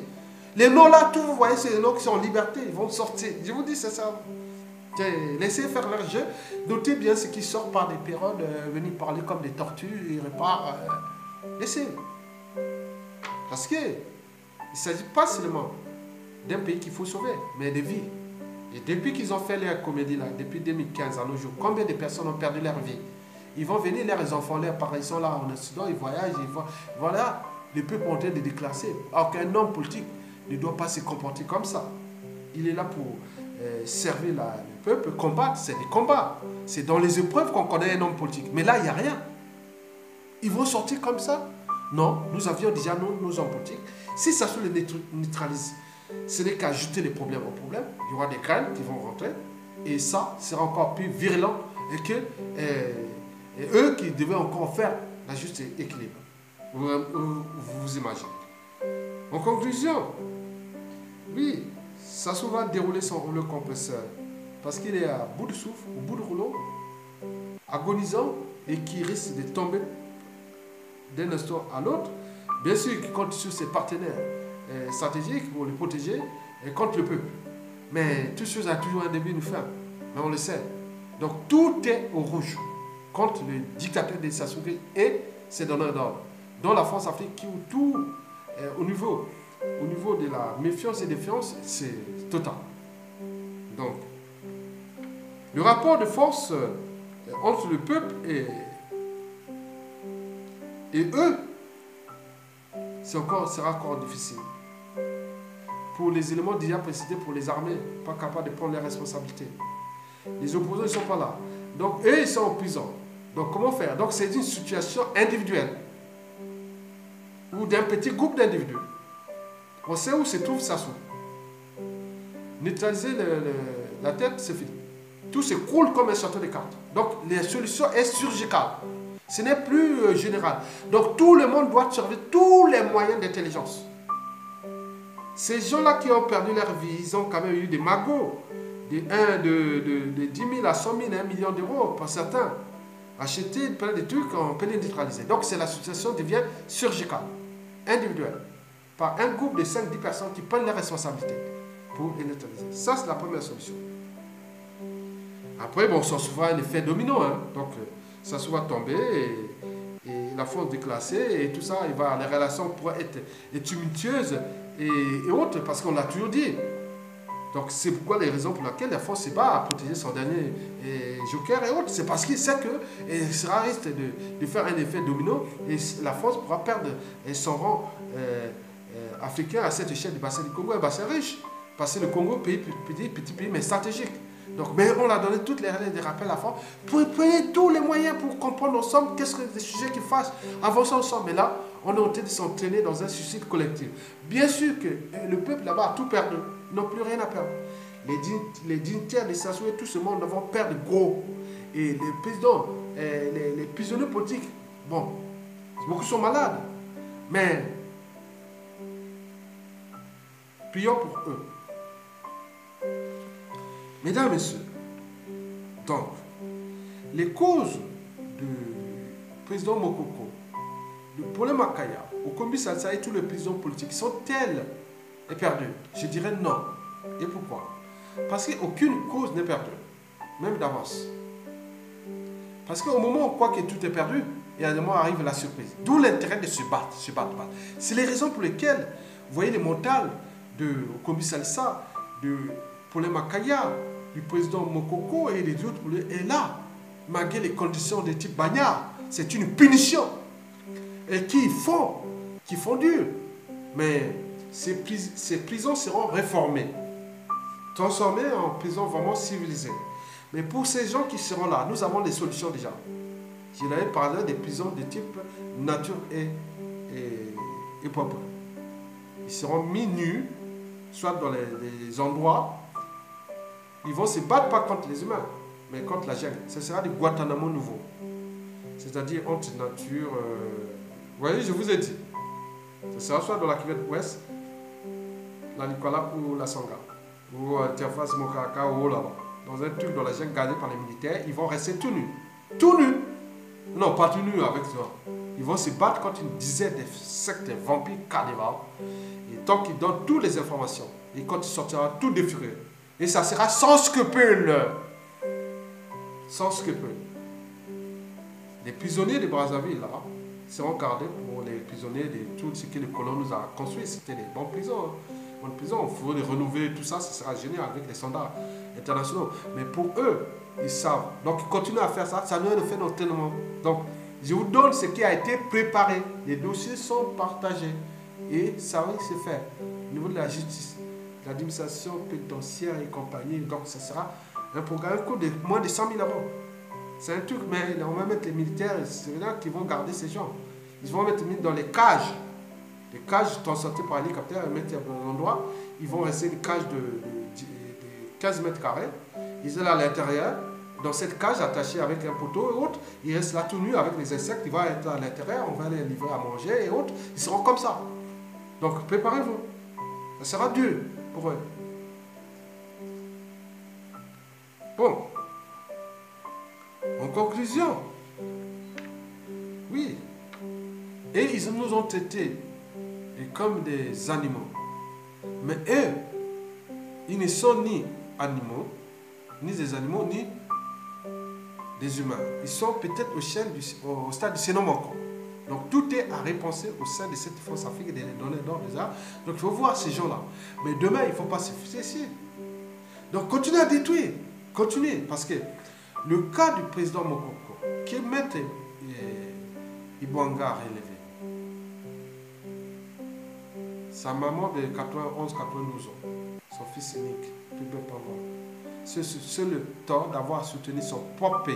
Les noms là, tout vous voyez, c'est les noms qui sont en liberté. Ils vont sortir. Je vous dis, c'est ça. Laissez faire leur jeu. Notez bien ce qui sort par des périodes, venir parler comme des tortues, ils repartent. Laissez. Parce que il ne s'agit pas seulement d'un pays qu'il faut sauver, mais des vies. Et depuis qu'ils ont fait leur comédie là, depuis 2015 à nos jours, combien de personnes ont perdu leur vie? Ils vont venir, leurs enfants, leurs parents, ils sont là en Occident, ils voyagent, voilà, le peuple est en train de déclasser. Aucun homme politique ne doit pas se comporter comme ça. Il est là pour servir le peuple, combattre, c'est des combats. C'est dans les épreuves qu'on connaît un homme politique. Mais là, il n'y a rien. Ils vont sortir comme ça? Non, nous avions déjà nos hommes politiques. Si ça se les neutralise, ce n'est qu'ajouter les problèmes aux problèmes. Il y aura des graines qui vont rentrer. Et ça sera encore plus virulent et que eux qui devaient encore faire la juste équilibre. Vous imaginez. En conclusion, oui, Sassou va dérouler son rouleau compresseur parce qu'il est à bout de souffle, au bout du rouleau, agonisant et qui risque de tomber d'un instant à l'autre. Bien sûr, il compte sur ses partenaires stratégiques pour le protéger et contre le peuple. Mais toute chose a toujours un début et une fin. Mais on le sait. Donc tout est au rouge contre le dictateur de Sassou et ses donneurs d'ordre. Dans la France-Afrique, qui tout au niveau de la méfiance et défiance, c'est total. Donc, le rapport de force entre le peuple et eux, sera encore difficile. Pour les éléments déjà précités, pour les armées, pas capables de prendre les responsabilités. Les opposants ne sont pas là. Donc, eux, ils sont en prison. Donc, comment faire? Donc, c'est une situation individuelle ou d'un petit groupe d'individus. On sait où se trouve Sassou. Neutraliser la tête, c'est fini. Tout se coule comme un château de cartes. Donc, la solution est surgicale. Ce n'est plus général. Donc, tout le monde doit surveiller tous les moyens d'intelligence. Ces gens-là qui ont perdu leur vie, ils ont quand même eu des magots. De 10 000 à 100 000 à 1 million d'euros pour certains. Acheter plein de trucs, on peut les neutraliser. Donc, la situation devient surgicale, individuelle, par un groupe de 5-10 personnes qui prennent les responsabilités pour les neutraliser. Ça, c'est la première solution. Après, bon, ça souvent un effet domino. Hein. Donc, ça va tomber et la force déclassée et tout ça, les relations pourraient être tumultueuses et autres, parce qu'on l'a toujours dit. Donc, c'est pourquoi les raisons pour lesquelles la France se bat à protéger son dernier joker et autres. C'est parce qu'il sait qu'il sera risque de faire un effet domino et la France pourra perdre son rang africain à cette échelle du bassin du Congo, un bassin riche. Parce que le Congo, petit pays, mais stratégique. Donc, mais on a donné toutes les rappels à la France. Prenez tous les moyens pour comprendre ensemble qu'est-ce que les sujets qui fassent avancer ensemble. Mais là, on est en train de s'entraîner dans un suicide collectif. Bien sûr que le peuple là-bas a tout perdu. Ils n'ont plus rien à perdre. Les dignitaires de Sassou et tout ce monde vont perdre gros. Et les présidents, les prisonniers politiques, bon, beaucoup sont malades. Mais prions pour eux. Mesdames et messieurs, donc, les causes du président Mokoko, de Paulin Makaya, Okombi Salsa et tous les présidents politiques sont-elles perdues? Je dirais non. Et pourquoi? Parce qu'aucune cause n'est perdue, même d'avance. Parce qu'au moment où on croit que tout est perdu, et à un moment arrive la surprise. D'où l'intérêt de se battre. C'est les raisons pour lesquelles, vous voyez les mentales de Okombi Salsa, de Paulin Makaya, du président Mokoko et les autres est là, malgré les conditions de type bagnard. C'est une punition. Et qui font dur. Mais ces prisons seront réformées, transformées en prisons vraiment civilisées. Mais pour ces gens qui seront là, nous avons des solutions déjà. Je l'avais parlé des prisons de type nature et propre. Ils seront mis nus, soit dans les endroits. Ils vont se battre pas contre les humains, mais contre la jungle. Ce sera du Guantanamo nouveau. C'est-à-dire entre nature... Vous voyez, je vous ai dit. Ce sera soit dans la cuvette ouest, la Nicolas ou la Sangha. Ou Tiafas Mokaka ou là-bas. Dans un truc dans la jungle gardé par les militaires, ils vont rester tout nus. Tout nus. Non, pas tout nu avec toi. Ils vont se battre contre une dizaine de sectes vampires carnivores. Et tant qu'ils donnent toutes les informations, et quand il sortira tout défiguré. Et ça sera sans scrupule. Sans scrupule. Les prisonniers de Brazzaville, là, seront gardés pour les prisonniers de tout ce que le colon nous a construit. C'était des bonnes prisons. Bonnes prisons. Il faut les renouveler, tout ça, ça sera génial avec les standards internationaux. Mais pour eux, ils savent. Donc, ils continuent à faire ça. Ça ne le fait tellement. Donc, je vous donne ce qui a été préparé. Les dossiers sont partagés. Et ça va se faire. Au niveau de la justice, de l'administration pénitentiaire et compagnie. Donc, ça sera un programme coût de moins de 100 000 euros. C'est un truc, mais on va mettre les militaires, c'est là qui vont garder ces gens. Ils vont mettre dans les cages. Les cages transportées par hélicoptère, ils mettent à un endroit. Ils vont rester des cages de 15 mètres carrés. Ils sont là à l'intérieur, dans cette cage attachée avec un poteau et autres. Ils restent là tout nus avec les insectes. Ils vont être à l'intérieur, on va les livrer à manger et autres. Ils seront comme ça. Donc préparez-vous. Ça sera dur pour eux. Bon. En conclusion, oui, et ils nous ont traités comme des animaux. Mais eux, ils ne sont ni animaux, ni des animaux, ni des humains. Ils sont peut-être au stade du xénomorphe. Donc tout est à repenser au sein de cette force afrique et de les donner d'ordre déjà. Donc il faut voir ces gens-là. Mais demain, il ne faut pas se fixer ici. Donc continuez à détruire. Continuez. Parce que le cas du président Mokoko, qui est maître Ibwanga relevé, sa maman de 91-92 ans, son fils unique, Pépé Pavon, c'est le tort d'avoir soutenu son propre pays.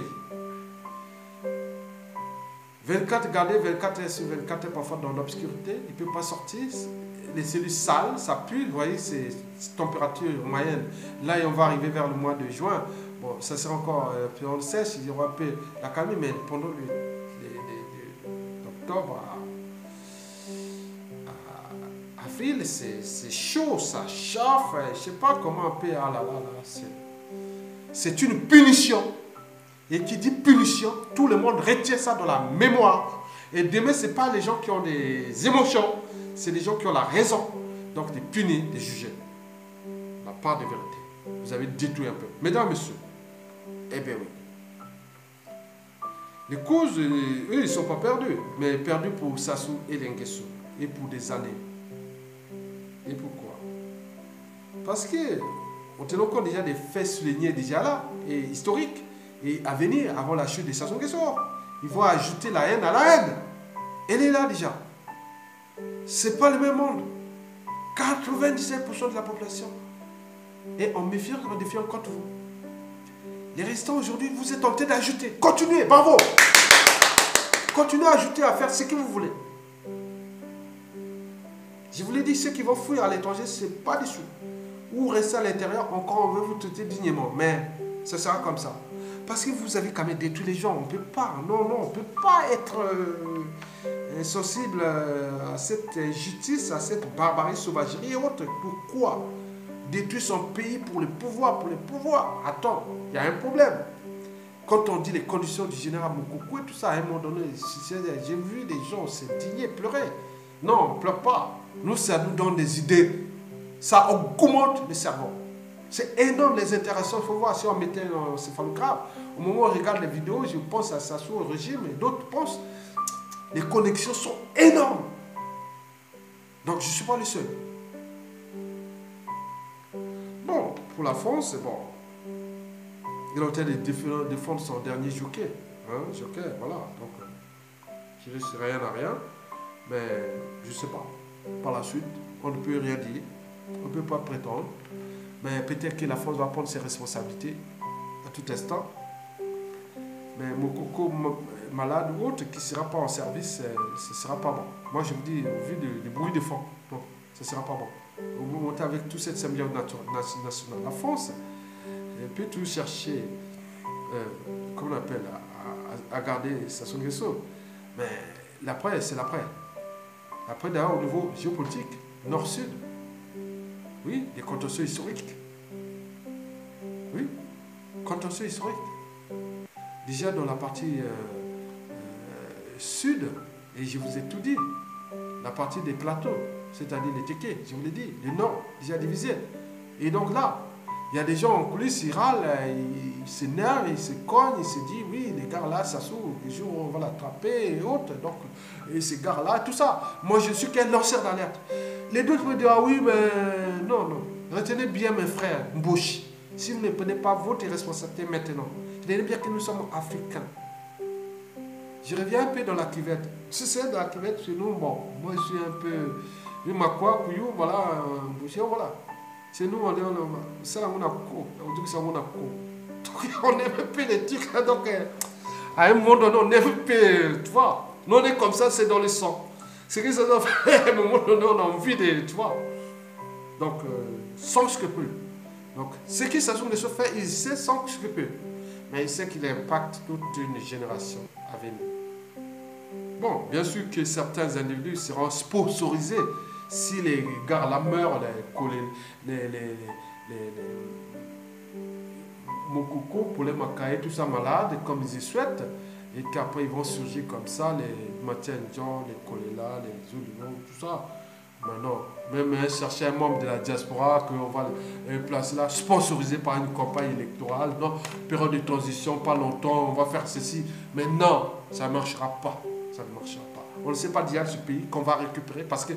24 gardés, 24 heures sur 24 heures parfois dans l'obscurité, il ne peut pas sortir, les cellules sales, ça pue, vous voyez, c'est température moyenne. Là, on va arriver vers le mois de juin. Bon, ça sera encore, on le sait, il y aura un peu la calme, mais pendant d'octobre à avril, c'est chaud, ça chauffe, je ne sais pas comment on peut, ah là là là, c'est une punition. Et qui dit punition, tout le monde retient ça dans la mémoire. Et demain, ce n'est pas les gens qui ont des émotions, c'est les gens qui ont la raison. Donc, de punir, de juger. La part de vérité. Vous avez détruit un peu. Mesdames, messieurs, eh bien oui. Les causes, eux, ils ne sont pas perdus, mais perdus pour Sassou et Lengesso. Et pour des années. Et pourquoi? Parce que, on tient compte déjà des faits soulignés déjà là, et historiques. Et à venir, avant la chute de Sassou Nguesso, ils vont ajouter la haine à la haine. Elle est là déjà. Ce n'est pas le même monde. 97% de la population est en méfiance, en défiance contre vous. Les restants aujourd'hui, vous êtes tentés d'ajouter. Continuez, bravo. Continuez à ajouter, à faire ce que vous voulez. Je vous l'ai dit, ceux qui vont fuir à l'étranger, ce n'est pas des sous. Ou rester à l'intérieur, encore on veut vous traiter dignement. Mais ça sera comme ça. Parce que vous avez quand même détruit les gens. On ne peut pas, non, on ne peut pas être insensible à cette injustice, à cette barbarie, sauvagerie et autres. Pourquoi détruire son pays pour le pouvoir, Attends, il y a un problème. Quand on dit les conditions du général Mokoko et tout ça, à un moment donné, j'ai vu des gens se digner, pleurer. Non, on ne pleure pas. Nous, ça nous donne des idées. Ça augmente le cerveau. C'est énorme les interactions. Il faut voir si on mettait un céphalographe. Au moment où on regarde les vidéos, je pense à Sassou au régime et d'autres pensent. Les connexions sont énormes. Donc je ne suis pas le seul. Bon, pour la France, c'est bon. Il a en train de défendre son dernier jockey. Hein, jockey, voilà. Donc, je ne sais rien à rien. Mais je ne sais pas. Par la suite, on ne peut rien dire. On ne peut pas prétendre. Mais peut-être que la France va prendre ses responsabilités à tout instant. Mais Mokoko malade ou autre qui ne sera pas en service, ce ne sera pas bon. Moi, je vous dis, au vu du bruit de fond, non, ce ne sera pas bon. Vous montez avec toute cette symbiose nationale. La France, elle peut tout chercher, comment on appelle, à garder Sassou Nguesso. Mais l'après, c'est l'après. Après, d'ailleurs, au niveau géopolitique, nord-sud, oui, des contentieux historiques. Oui, contentieux historiques. Déjà dans la partie sud, et je vous ai tout dit, la partie des plateaux, c'est-à-dire les Tékés, je vous l'ai dit, le nord, déjà divisé. Et donc là, il y a des gens en coulisses, ils râlent, ils s'énervent, ils se cognent, ils se disent, oui, les gars là, ça s'ouvre, les jours on va l'attraper et autres. Donc, et ces gars là, tout ça. Moi, je suis qu'un lanceur d'alerte. Les deux me disent, ah oui, mais non, non. Retenez bien, mes frères, Mboshi. Si vous ne prenez pas votre responsabilité maintenant, retenez bien que nous sommes africains. Je reviens un peu dans la cuvette. Si c'est dans la cuvette, chez nous, bon, moi je suis un peu. Je m'accrois, Kouyou, voilà, Mboshi, voilà. C'est nous, on est ça, on a coco. On dit que ça, on a coco. Donc, on aime un peu les trucs. Donc, à un moment donné, on aime un peu, tu vois. Nous, on est comme ça, c'est dans le sang. C'est que ça doit faire, à un moment donné, on a envie de, tu vois. Donc, sans scrupule. Donc, ce qui s'assume de se faire, il sait sans scrupule. Mais il sait qu'il impacte toute une génération à venir. Bon, bien sûr que certains individus seront sponsorisés. Si les gars là meurent, les Mokoko, pour les Makaï, tout ça malade, comme ils y souhaitent, et qu'après ils vont surgir comme ça, les Matienjan, les Kolela, les Zoulou, tout ça. Mais non, même chercher un membre de la diaspora qu'on va placer là, sponsorisé par une campagne électorale, non, période de transition, pas longtemps, on va faire ceci. Mais non, ça ne marchera pas. Ça ne marchera pas. On ne sait pas d'hier ce pays qu'on va récupérer parce que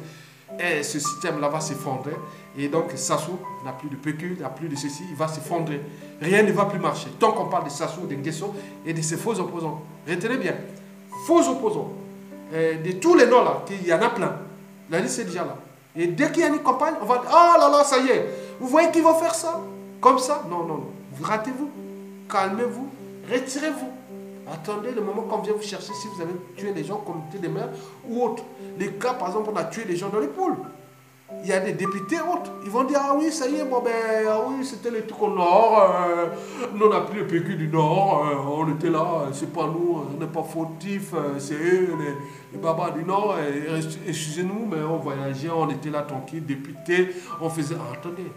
ce système-là va s'effondrer. Et donc, Sassou n'a plus de PQ, n'a plus de ceci, il va s'effondrer. Rien ne va plus marcher. Tant qu'on parle de Sassou, de Nguesso et de ses faux opposants. Retenez bien, faux opposants. De tous les noms là, il y en a plein. La liste est déjà là. Et dès qu'il y a une campagne, on va dire, ah là là, ça y est. Vous voyez qu'ils vont faire ça? Comme ça? Non, non, non. Vous ratez-vous. Calmez-vous. Retirez-vous. Attendez le moment qu'on vient vous chercher si vous avez tué des gens comme des maires ou autres. Les cas, par exemple, on a tué des gens dans les poules. Il y a des députés autres. Ils vont dire, ah oui, ça y est, bon ben, ah oui, c'était les trucs au nord. Nous, on n'a plus le PQ du nord. On était là, c'est pas nous, on n'est pas fautifs. C'est eux, les babas du nord. Excusez-nous, mais on voyageait, on était là tranquille, députés. On faisait, ah, attendez.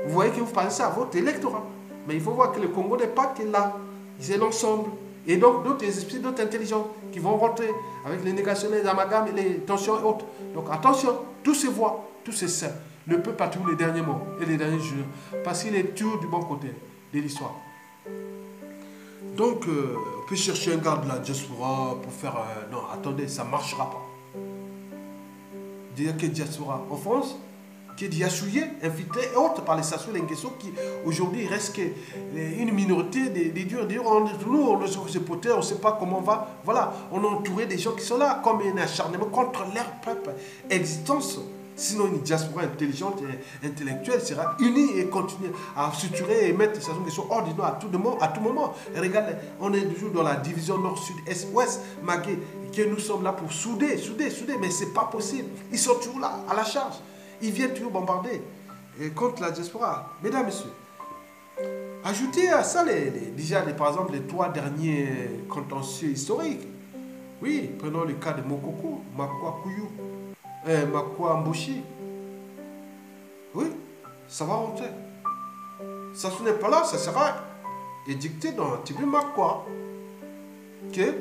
Vous voyez que vous pensez à votre électorat. Mais il faut voir que le Congo n'est pas que là. C'est l'ensemble. Et donc, d'autres esprits, d'autres intelligences qui vont rentrer avec les négationnistes, les amalgames et les tensions et autres. Donc, attention, tous ces voix, tous ces saints ne peuvent pas tuer les derniers mots et les derniers jours. Parce qu'il est toujours du bon côté de l'histoire. Donc, on peut chercher un gars de la diaspora pour faire... non, attendez, ça ne marchera pas. Dire que diaspora en France, qui est diachouillé, infiltré et autres par les Sassou, les Nguesso, qui aujourd'hui reste une minorité des durs. Nous, on se potait, on ne sait pas comment on va. Voilà, on a entouré des gens qui sont là, comme un acharnement contre leur propre existence. Sinon, une diaspora intelligente et intellectuelle sera unie et continue à structurer et mettre les Sassou Nguesso hors du nord à tout moment. Et regardez, on est toujours dans la division nord, sud, est, ouest, Magué, que nous sommes là pour souder, mais ce n'est pas possible. Ils sont toujours là, à la charge. Ils viennent toujours bombarder contre la diaspora. Mesdames, messieurs, ajoutez à ça par exemple, les 3 derniers contentieux historiques. Oui, prenons le cas de Mokoko, Makwa Kouyou, Makwa Mboshi. Oui, ça va rentrer. Ça ne n'est pas là, ça sera édicté dans Tibu Makwa que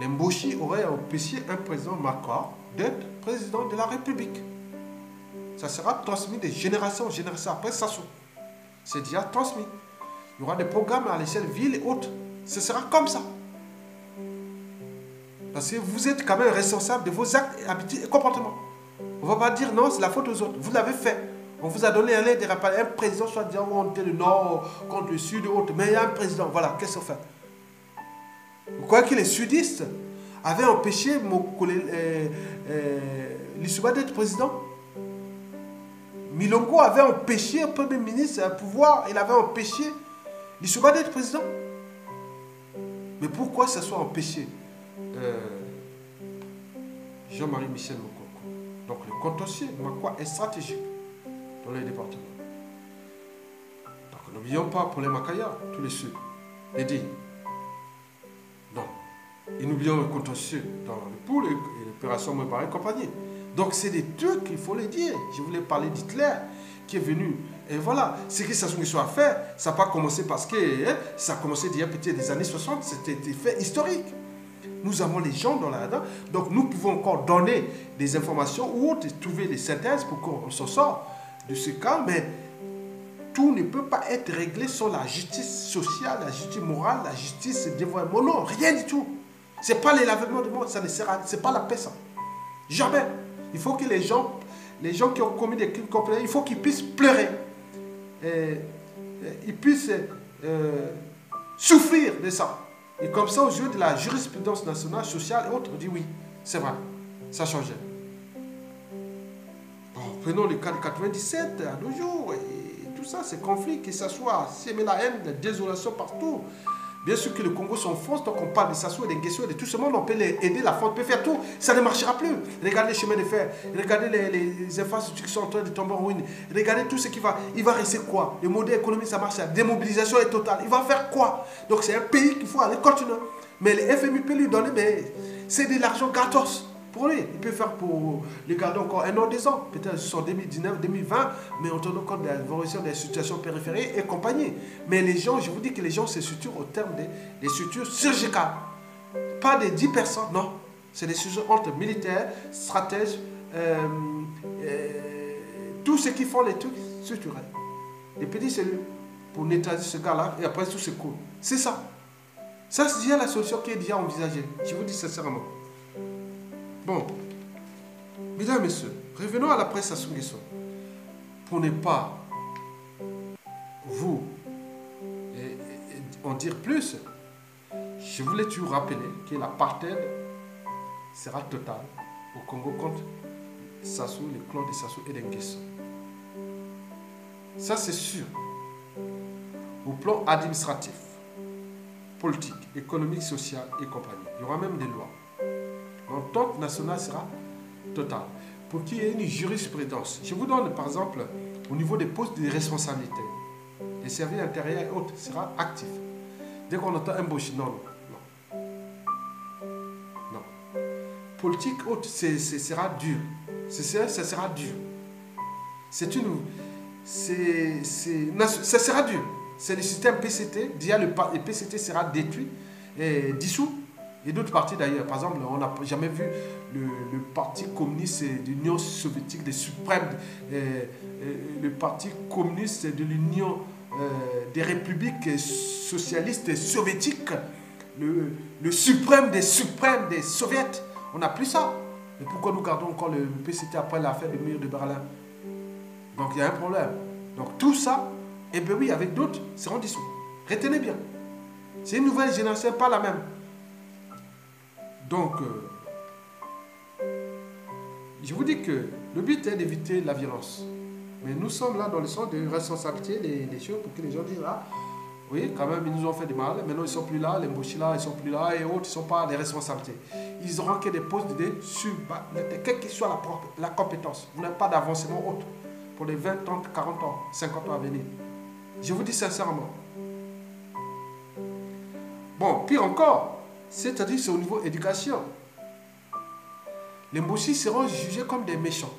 les Mboshi auraient empêché un président Makwa d'être président de la République. Ça sera transmis de génération en génération. Après Sassou, c'est déjà transmis. Il y aura des programmes à l'échelle ville et autres. Ce sera comme ça. Parce que vous êtes quand même responsable de vos actes, habitudes et comportements. On ne va pas dire non, c'est la faute aux autres. Vous l'avez fait. On vous a donné un aide de rappel. Un président, soit disant on était le nord contre le sud et autres. Mais il y a un président. Voilà, qu'est-ce qu'on fait? Vous croyez que les sudistes avaient empêché Lissouba d'être président? Milongo avait empêché le Premier ministre à pouvoir, il avait empêché Lissouba d'être président. Mais pourquoi ça soit empêché Jean-Marie Michel Mokoko. Donc le contentieux, Makwa, est stratégique dans les départements. Donc n'oublions pas pour les Makaya, tous les Sud, les dignes. Non. Et n'oublions le contentieux dans le pool et l'opération Mouébara et compagnie. Donc c'est des trucs, il faut les dire. Je voulais parler d'Hitler qui est venu. Et voilà, ce que Sassou Nguesso a fait, ça n'a pas commencé parce que ça a commencé déjà peut-être des années 60, c'était des faits historiques. Nous avons les gens dans la... Donc nous pouvons encore donner des informations ou autres, trouver des synthèses pour qu'on s'en sorte de ce cas, mais tout ne peut pas être réglé sur la justice sociale, la justice morale, la justice dévoiement. Non, rien du tout. Ce n'est pas les lavements de mort, ça ne sert à rien. Ce n'est pas la paix, ça. Jamais. Il faut que les gens qui ont commis des crimes complets, il faut qu'ils puissent pleurer. Ils puissent souffrir de ça. Et comme ça, aux yeux de la jurisprudence nationale, sociale et autres, on dit oui, c'est vrai, ça changeait. Bon, prenons le cas de 97 à nos jours, et tout ça, ces conflits, que ça soit s'aimer la haine, la désolation partout. Bien sûr que le Congo s'enfonce, donc on parle de Sassou et des Nguesso et de tout ce monde, on peut les aider, la France peut faire tout, ça ne marchera plus. Regardez les chemins de fer, regardez les infrastructures qui sont en train de tomber en ruine, regardez tout ce qui va, il va rester quoi? Le modèle économique, ça marche, la démobilisation est totale, il va faire quoi? Donc c'est un pays qu'il faut aller continuer. Mais le FMI peut lui donner, mais c'est de l'argent gratos. Pour lui, il peut faire pour les garder encore 1 an, 2 ans, peut-être sur 2019, 2020, mais en tenant compte de l'évolution des situations périphériques et compagnie. Mais les gens, je vous dis que les gens se structurent au terme des structures chirurgicales. Pas des 10 personnes, non. C'est des structures entre militaires, stratèges, tous ceux qui font les trucs structurels. Les petits cellules pour nettoyer ce gars-là et après tout se coule. C'est ça. Ça, c'est déjà la solution qui est déjà envisagée. Je vous dis sincèrement. Bon, mesdames et messieurs, revenons à la presse Sassou Nguesso. Pour ne pas vous en dire plus, je voulais toujours rappeler que l'apartheid sera total au Congo contre Sassou, le clan de Sassou et de Nguesso. Ça, c'est sûr. Au plan administratif, politique, économique, social et compagnie. Il y aura même des lois. L'entente nationale sera totale. Pour qu'il y ait une jurisprudence. Je vous donne par exemple, au niveau des postes de responsabilité, les services intérieurs et autres sera actif. Dès qu'on entend un bouche, non. Politique haute, ce sera dur. Ça sera dur. Ça sera dur. C'est le système PCT. Déjà, le PCT sera détruit et dissous. Et d'autres partis d'ailleurs. Par exemple, on n'a jamais vu le parti communiste de l'Union soviétique, le parti communiste de l'Union des républiques socialistes soviétiques, le suprême des soviets. On n'a plus ça. Mais pourquoi nous gardons encore le PCT après l'affaire du mur de Berlin? Donc il y a un problème. Donc tout ça, et bien oui, avec d'autres, seront dissous. Retenez bien. C'est une nouvelle génération, pas la même. Donc, je vous dis que le but est d'éviter la violence. Mais nous sommes là dans le sens de responsabilité les choses pour que les gens disent, ah, oui, quand même, ils nous ont fait du mal. Maintenant, ils ne sont plus là. Les Mboshi là, ils ne sont plus là. Et autres, ils ne sont pas des responsabilités. Ils auront que des postes de subordonnés, quelle que soit la compétence. Vous n'avez pas d'avancement autre pour les 20, 30, 40 ans, 50 ans à venir. Je vous dis sincèrement. Bon, pire encore, c'est-à-dire c'est au niveau éducation. Les Mboshi seront jugés comme des méchants.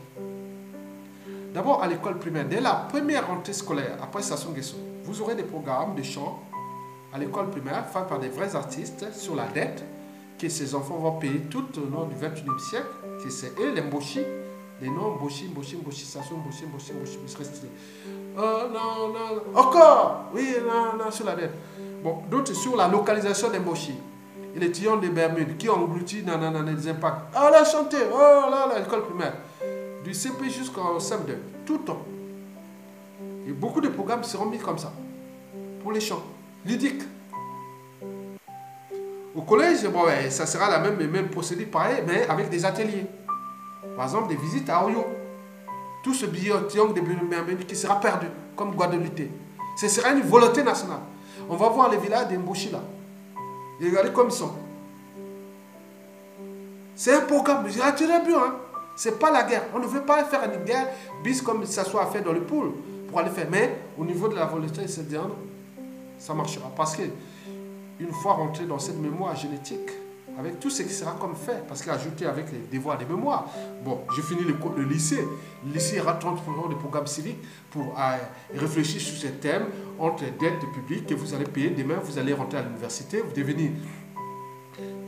D'abord à l'école primaire, dès la première rentrée scolaire, après Sassou Nguesso, vous aurez des programmes de chant à l'école primaire faits par des vrais artistes sur la dette que ces enfants vont payer tout au long du 21e siècle, que c'est eux les Mboshi, les noms Mboshi, Sassou, Mboshi, restés. Oh non, non, encore, oui, non, sur la dette. Bon, d'autres sur la localisation des Mboshi. Et les tillons de Bermude qui ont englouti des impacts. Ah là, chanter, oh là, l'école primaire. Du CP jusqu'au CM2, tout le temps. Et beaucoup de programmes seront mis comme ça. Pour les chants, ludiques. Au collège, bon, ouais, ça sera la même procédure pareil, mais avec des ateliers. Par exemple, des visites à Oyo. Tout ce triangle de Bermude qui sera perdu, comme Guadeloupe. Ce sera une volonté nationale. On va voir les villages des Mboshi là. Et regardez comme ils sont. C'est un programme, j'ai attiré bien, hein. C'est pas la guerre. On ne veut pas faire une guerre bis comme ça soit fait dans le pool pour aller faire. Mais au niveau de la volonté, ça marchera. Parce que une fois rentré dans cette mémoire génétique, avec tout ce qui sera comme fait, parce qu'ajouter avec les devoirs des mémoires. Bon, j'ai fini le lycée. Le lycée aura 30% de programmes civiques pour réfléchir sur ces thèmes entre dettes publiques que vous allez payer. Demain, vous allez rentrer à l'université, vous devenez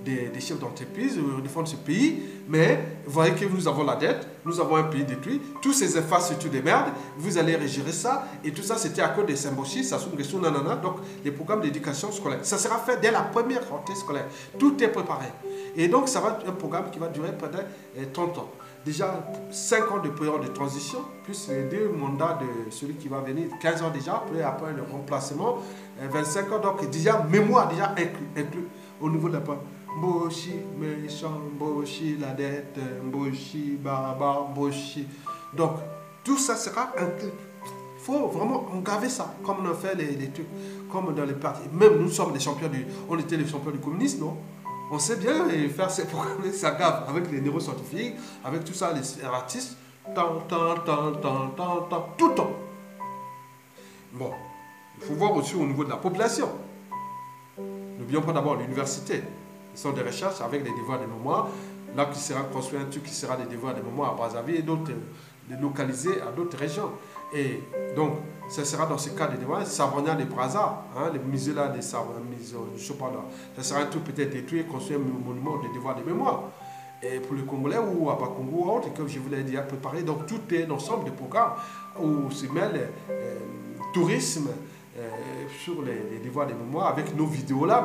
des chefs d'entreprise, défendre ce pays, mais vous voyez que nous avons la dette, nous avons un pays détruit, tous ces infrastructures de merde, vous allez régérer ça, et tout ça c'était à cause des Semboshi, Sassou Nguesso, nanana, donc les programmes d'éducation scolaire. Ça sera fait dès la première rentrée scolaire, tout est préparé. Et donc ça va être un programme qui va durer pendant 30 ans. Déjà 5 ans de période de transition, plus les 2 mandats de celui qui va venir, 15 ans déjà, après le remplacement, 25 ans, donc déjà mémoire déjà inclus au niveau de la part. Mboshi, méchant, Mboshi, la dette, Mboshi, barbare, Mboshi. Donc tout ça sera inclus. Il faut vraiment engaver ça, comme on a fait les trucs, comme dans les partis. Même nous sommes des champions on était les champions du communisme, non? On sait bien faire ces programmes, ça gave avec les neuroscientifiques, avec tout ça, les artistes, tout le temps. Bon, il faut voir aussi au niveau de la population. N'oublions pas d'abord l'université. Ce sont des recherches avec des devoirs de mémoire. Là, qui sera construit un truc qui sera des devoirs de mémoire à Brazzaville et d'autres localisés à d'autres régions. Et donc, ce sera dans ce cas de devoirs, Savonia de Brazza, hein, les musées là, des Savonia, je sais pas là. Ça sera un truc peut-être détruit, construire un monument de devoirs de mémoire. Et pour les Congolais ou à Bakongo ou autre, comme je vous l'ai déjà préparé, donc tout est un ensemble de programmes où se mêle tourisme, sur les devoirs de mémoire avec nos vidéos là,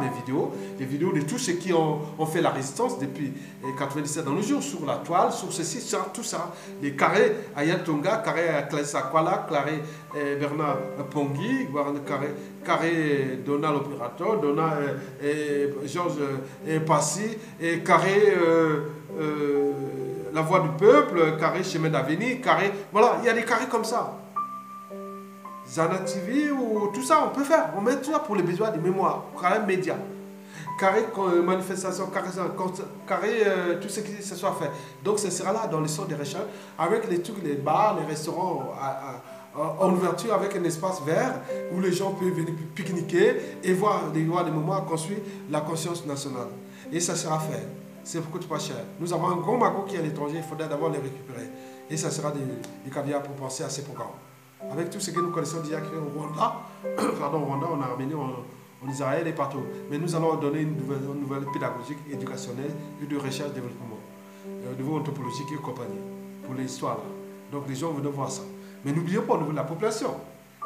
les vidéos de tous ceux qui ont fait la résistance depuis 97 dans le jour, sur la toile, sur ceci, sur tout ça. Les carrés Ayatonga, carré Clarissa Kwala, carré Bernard Pongui, carré Donald Opérateur, Donald Georges Passy, carré La Voix du Peuple, carré Chemin d'Avenir, carré. Voilà, il y a des carrés comme ça. Zana TV ou tout ça, on peut faire. On met tout ça pour les besoins de mémoire, carré média, carré manifestation, carré tout ce qui se soit fait. Donc ce sera là dans les centres de recherche, avec les trucs, les bars, les restaurants en ouverture, avec un espace vert où les gens peuvent venir pique-niquer et voir des lois de mémoire construire la conscience nationale. Et ça sera fait. Ça ne coûte pas cher. Nous avons un grand magot qui est à l'étranger, il faudrait d'abord les récupérer. Et ça sera du caviar pour penser à ces programmes. Avec tout ce que nous connaissons déjà au Rwanda, Rwanda, en Arménie, en Israël et partout. Mais nous allons donner une nouvelle pédagogique, éducationnelle et de recherche développement, au niveau anthropologique et compagnie, pour l'histoire. Donc les gens vont voir ça. Mais n'oublions pas au niveau de la population,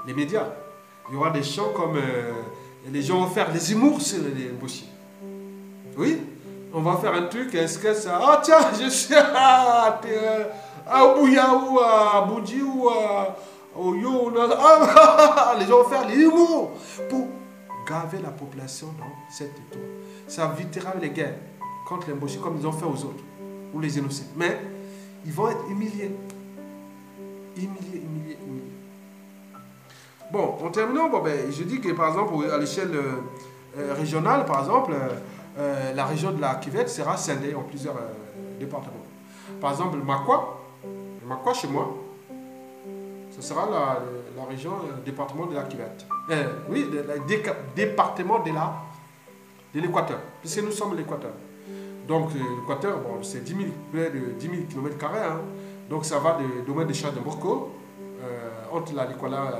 les médias. Il y aura des chants comme les gens vont faire des humours sur les Mboshi. Oui, on va faire un truc, un sketch. Ah tiens, je suis à Ouya ou à Boudji ou à... Oh yo, les gens vont faire les humours pour gaver la population dans cette histoire. Ça évitera les guerres contre les Mboshi comme ils ont fait aux autres, ou les génocides. Mais ils vont être humiliés. Humiliés. Bon, en terminant, je dis que par exemple, à l'échelle régionale, par exemple, la région de la Kivette sera scindée en plusieurs départements. Par exemple, Makwa chez moi, ce sera la région, le département de la Kivette. Oui, le département de l'Équateur, puisque nous sommes l'Équateur. Donc l'Équateur, bon, c'est près de 10 000 km². Hein. Donc ça va du domaine des chats de Mboko, entre la Nicolas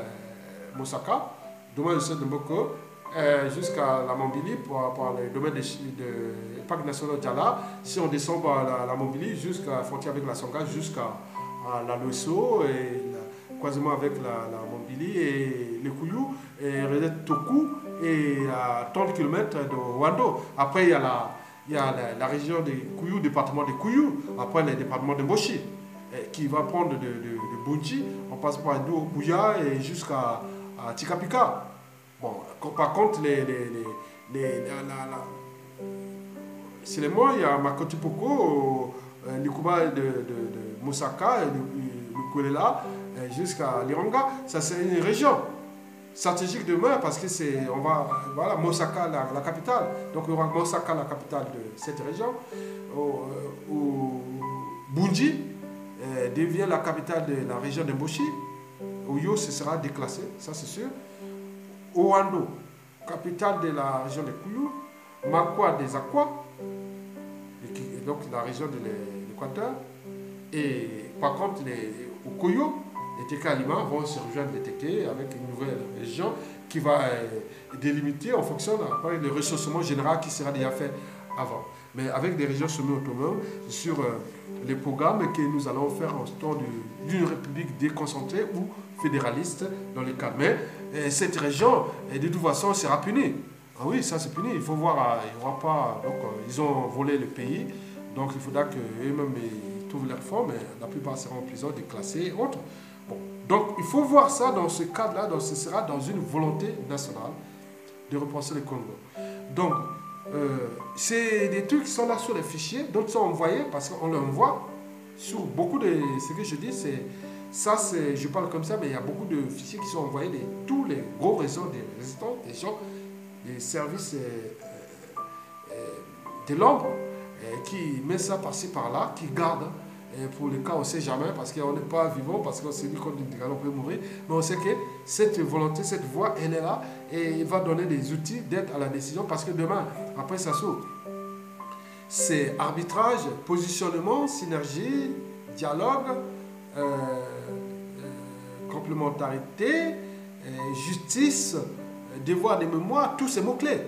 Mosaka, domaine des chats de Mboko, jusqu'à la Mambili, par le domaine du parc national Djala. Si on descend par la Mambili, jusqu'à la frontière avec la Songa, jusqu'à la Loesso, et quasiment avec la Mambili et le Kouyou, et Toku, et à 30 km de Wando. Après, il y a la région des Kouyou, département de Kouyou, après le département de Mboshi, qui va prendre de Bunchi, on passe par Bouya et jusqu'à Tikapika. Bon, par contre, c'est les mois, il y a Makotipoko, Nikuba de Mosaka, et le Koulela, jusqu'à Liranga. Ça, c'est une région stratégique demain parce que voilà, Mosaka, la capitale. Donc, il y aura Mosaka, la capitale de cette région, où Bunji devient la capitale de la région de Mboshi. Oyo, ce sera déclassé, ça c'est sûr. Owando, capitale de la région de Kouyou. Makwa des Aqua, donc la région de l'Équateur. Et par contre, au Koyo, les TK Alima vont se rejoindre les TK avec une nouvelle région qui va délimiter en fonction du ressourcement général qui sera déjà fait avant. mais avec des régions semi-autonomes sur les programmes que nous allons faire en temps d'une république déconcentrée ou fédéraliste dans les cas. Mais cette région, de toute façon, sera punie. Ah oui, ça c'est puni. Il faut voir, il n'y aura pas. Donc, ils ont volé le pays, donc il faudra qu'eux-mêmes ils trouvent leur forme. La plupart seront en prison, déclassés et autres. Bon. Donc, il faut voir ça dans ce cadre-là, donc ce sera dans une volonté nationale de repenser le Congo. Donc, c'est des trucs qui sont là sur les fichiers, d'autres sont envoyés parce qu'on les envoie sur beaucoup de. Ce que je dis, c'est. Ça, je parle comme ça, mais il y a beaucoup de fichiers qui sont envoyés de tous les gros réseaux des résistants, des gens, des services de l'ombre, qui met ça par-ci par-là, qui gardent. Pour le cas, on ne sait jamais, parce qu'on n'est pas vivant, parce qu'on s'est dit qu'on peut mourir, mais on sait que cette volonté, cette voix, elle est là, et il va donner des outils d'aide à la décision, parce que demain, après ça s'ouvre. C'est arbitrage, positionnement, synergie, dialogue, complémentarité, justice, devoir de mémoire, tous ces mots-clés.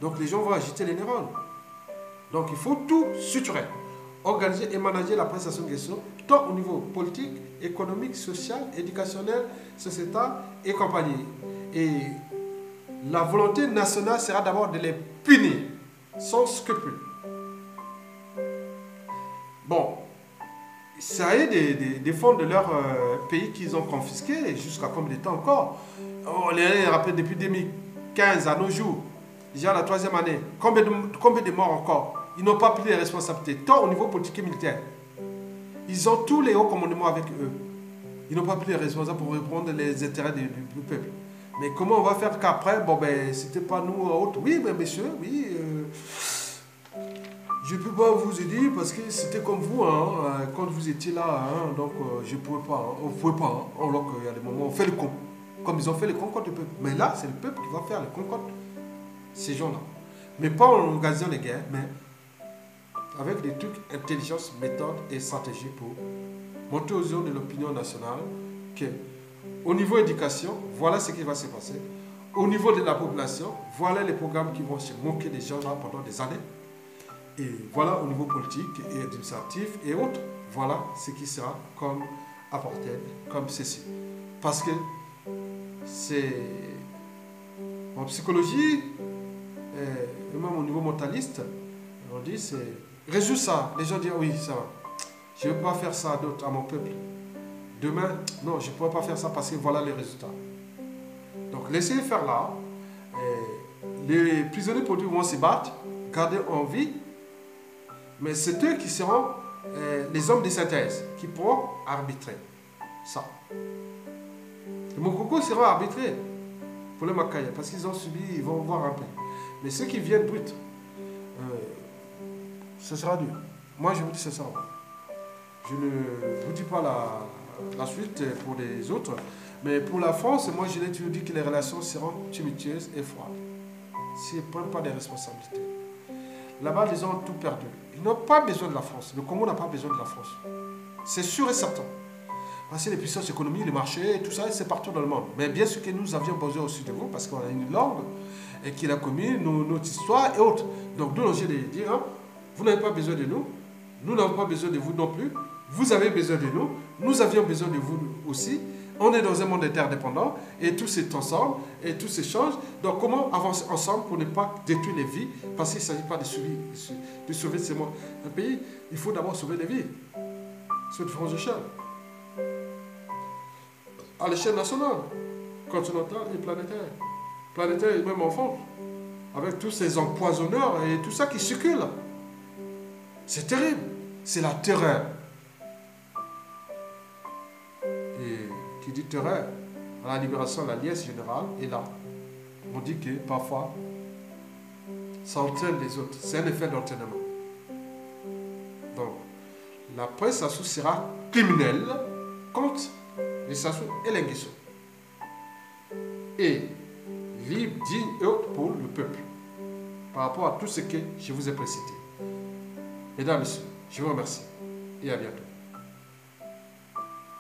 Donc les gens vont agiter les neurones. Donc il faut tout suturer. Organiser et manager la prestation de questions, tant au niveau politique, économique, social, éducationnel, sociétal et compagnie. Et la volonté nationale sera d'abord de les punir, sans scrupule. Bon, ça y est des fonds de leur pays qu'ils ont confisqués, jusqu'à combien de temps encore? On les rappelle depuis 2015 à nos jours, déjà la 3e année. Combien de morts encore? Ils n'ont pas pris les responsabilités, tant au niveau politique et militaire. Ils ont tous les hauts commandements avec eux. Ils n'ont pas pris les responsabilités pour répondre les intérêts du peuple. Mais comment on va faire qu'après, bon ben, c'était pas nous autres. Oui, mais monsieur, oui, je ne peux pas vous aider parce que c'était comme vous, hein, quand vous étiez là, hein, donc je ne pouvais pas, hein, on ne pouvait pas. Hein, alors qu'il y a des moments, on fait le con. Comme ils ont fait le con contre le peuple. Mais là, c'est le peuple qui va faire le con contre ces gens-là. Mais pas en organisant les guerres, mais avec des trucs, intelligence, méthode et stratégie pour monter aux yeux de l'opinion nationale que, au niveau éducation, voilà ce qui va se passer. Au niveau de la population, voilà les programmes qui vont se moquer des gens là pendant des années. Et voilà au niveau politique et administratif et autres, voilà ce qui sera comme apporté, comme ceci. Parce que c'est en psychologie, et même au niveau mentaliste, on dit c'est résoudre ça. Les gens disent oui, ça va. Je ne vais pas faire ça à mon peuple. Demain, non, je ne pourrai pas faire ça parce que voilà les résultats. Donc laissez faire là. Les prisonniers politiques vont se battre, garder en vie. Mais c'est eux qui seront les hommes de synthèse, qui pourront arbitrer ça. Les Mokoko seront arbitrés pour les Makaya, parce qu'ils ont subi, ils vont voir un peu. Mais ceux qui viennent bruts, ce sera dur. Moi, je vous dis c'est ça. Je ne vous dis pas la suite pour les autres. Mais pour la France, moi, je l'ai toujours dit que les relations seront tumultueuses et froides. S'ils ne prennent pas des responsabilités. Là-bas, les gens ont tout perdu. Ils n'ont pas besoin de la France. Le Congo n'a pas besoin de la France. C'est sûr et certain. Parce que les puissances économiques, les marchés, tout ça, c'est partout dans le monde. Mais bien sûr que nous avions besoin aussi de vous, parce qu'on a une langue et qu'il a commis notre histoire et autres. Donc, d'où l'enjeu de dire, hein, vous n'avez pas besoin de nous, nous n'avons pas besoin de vous non plus, vous avez besoin de nous, nous avions besoin de vous aussi. On est dans un monde interdépendant et tout s'est ensemble et tout s'échange. Donc, comment avancer ensemble pour ne pas détruire les vies? Parce qu'il ne s'agit pas de sauver un pays. Il faut d'abord sauver les vies sur différentes échelles. À l'échelle nationale, continentale et planétaire. Planétaire et même en France. Avec tous ces empoisonneurs et tout ça qui circule. C'est terrible. C'est la terreur. Et qui dit terreur, à la libération, la liesse générale est là. On dit que parfois, ça entraîne les autres. C'est un effet d'entraînement. Donc, la presse Sassou sera criminelle contre les Sassou et les Nguesso. Et libre, digne et autre pour le peuple. Par rapport à tout ce que je vous ai précité. Mesdames, Messieurs, je vous remercie et à bientôt.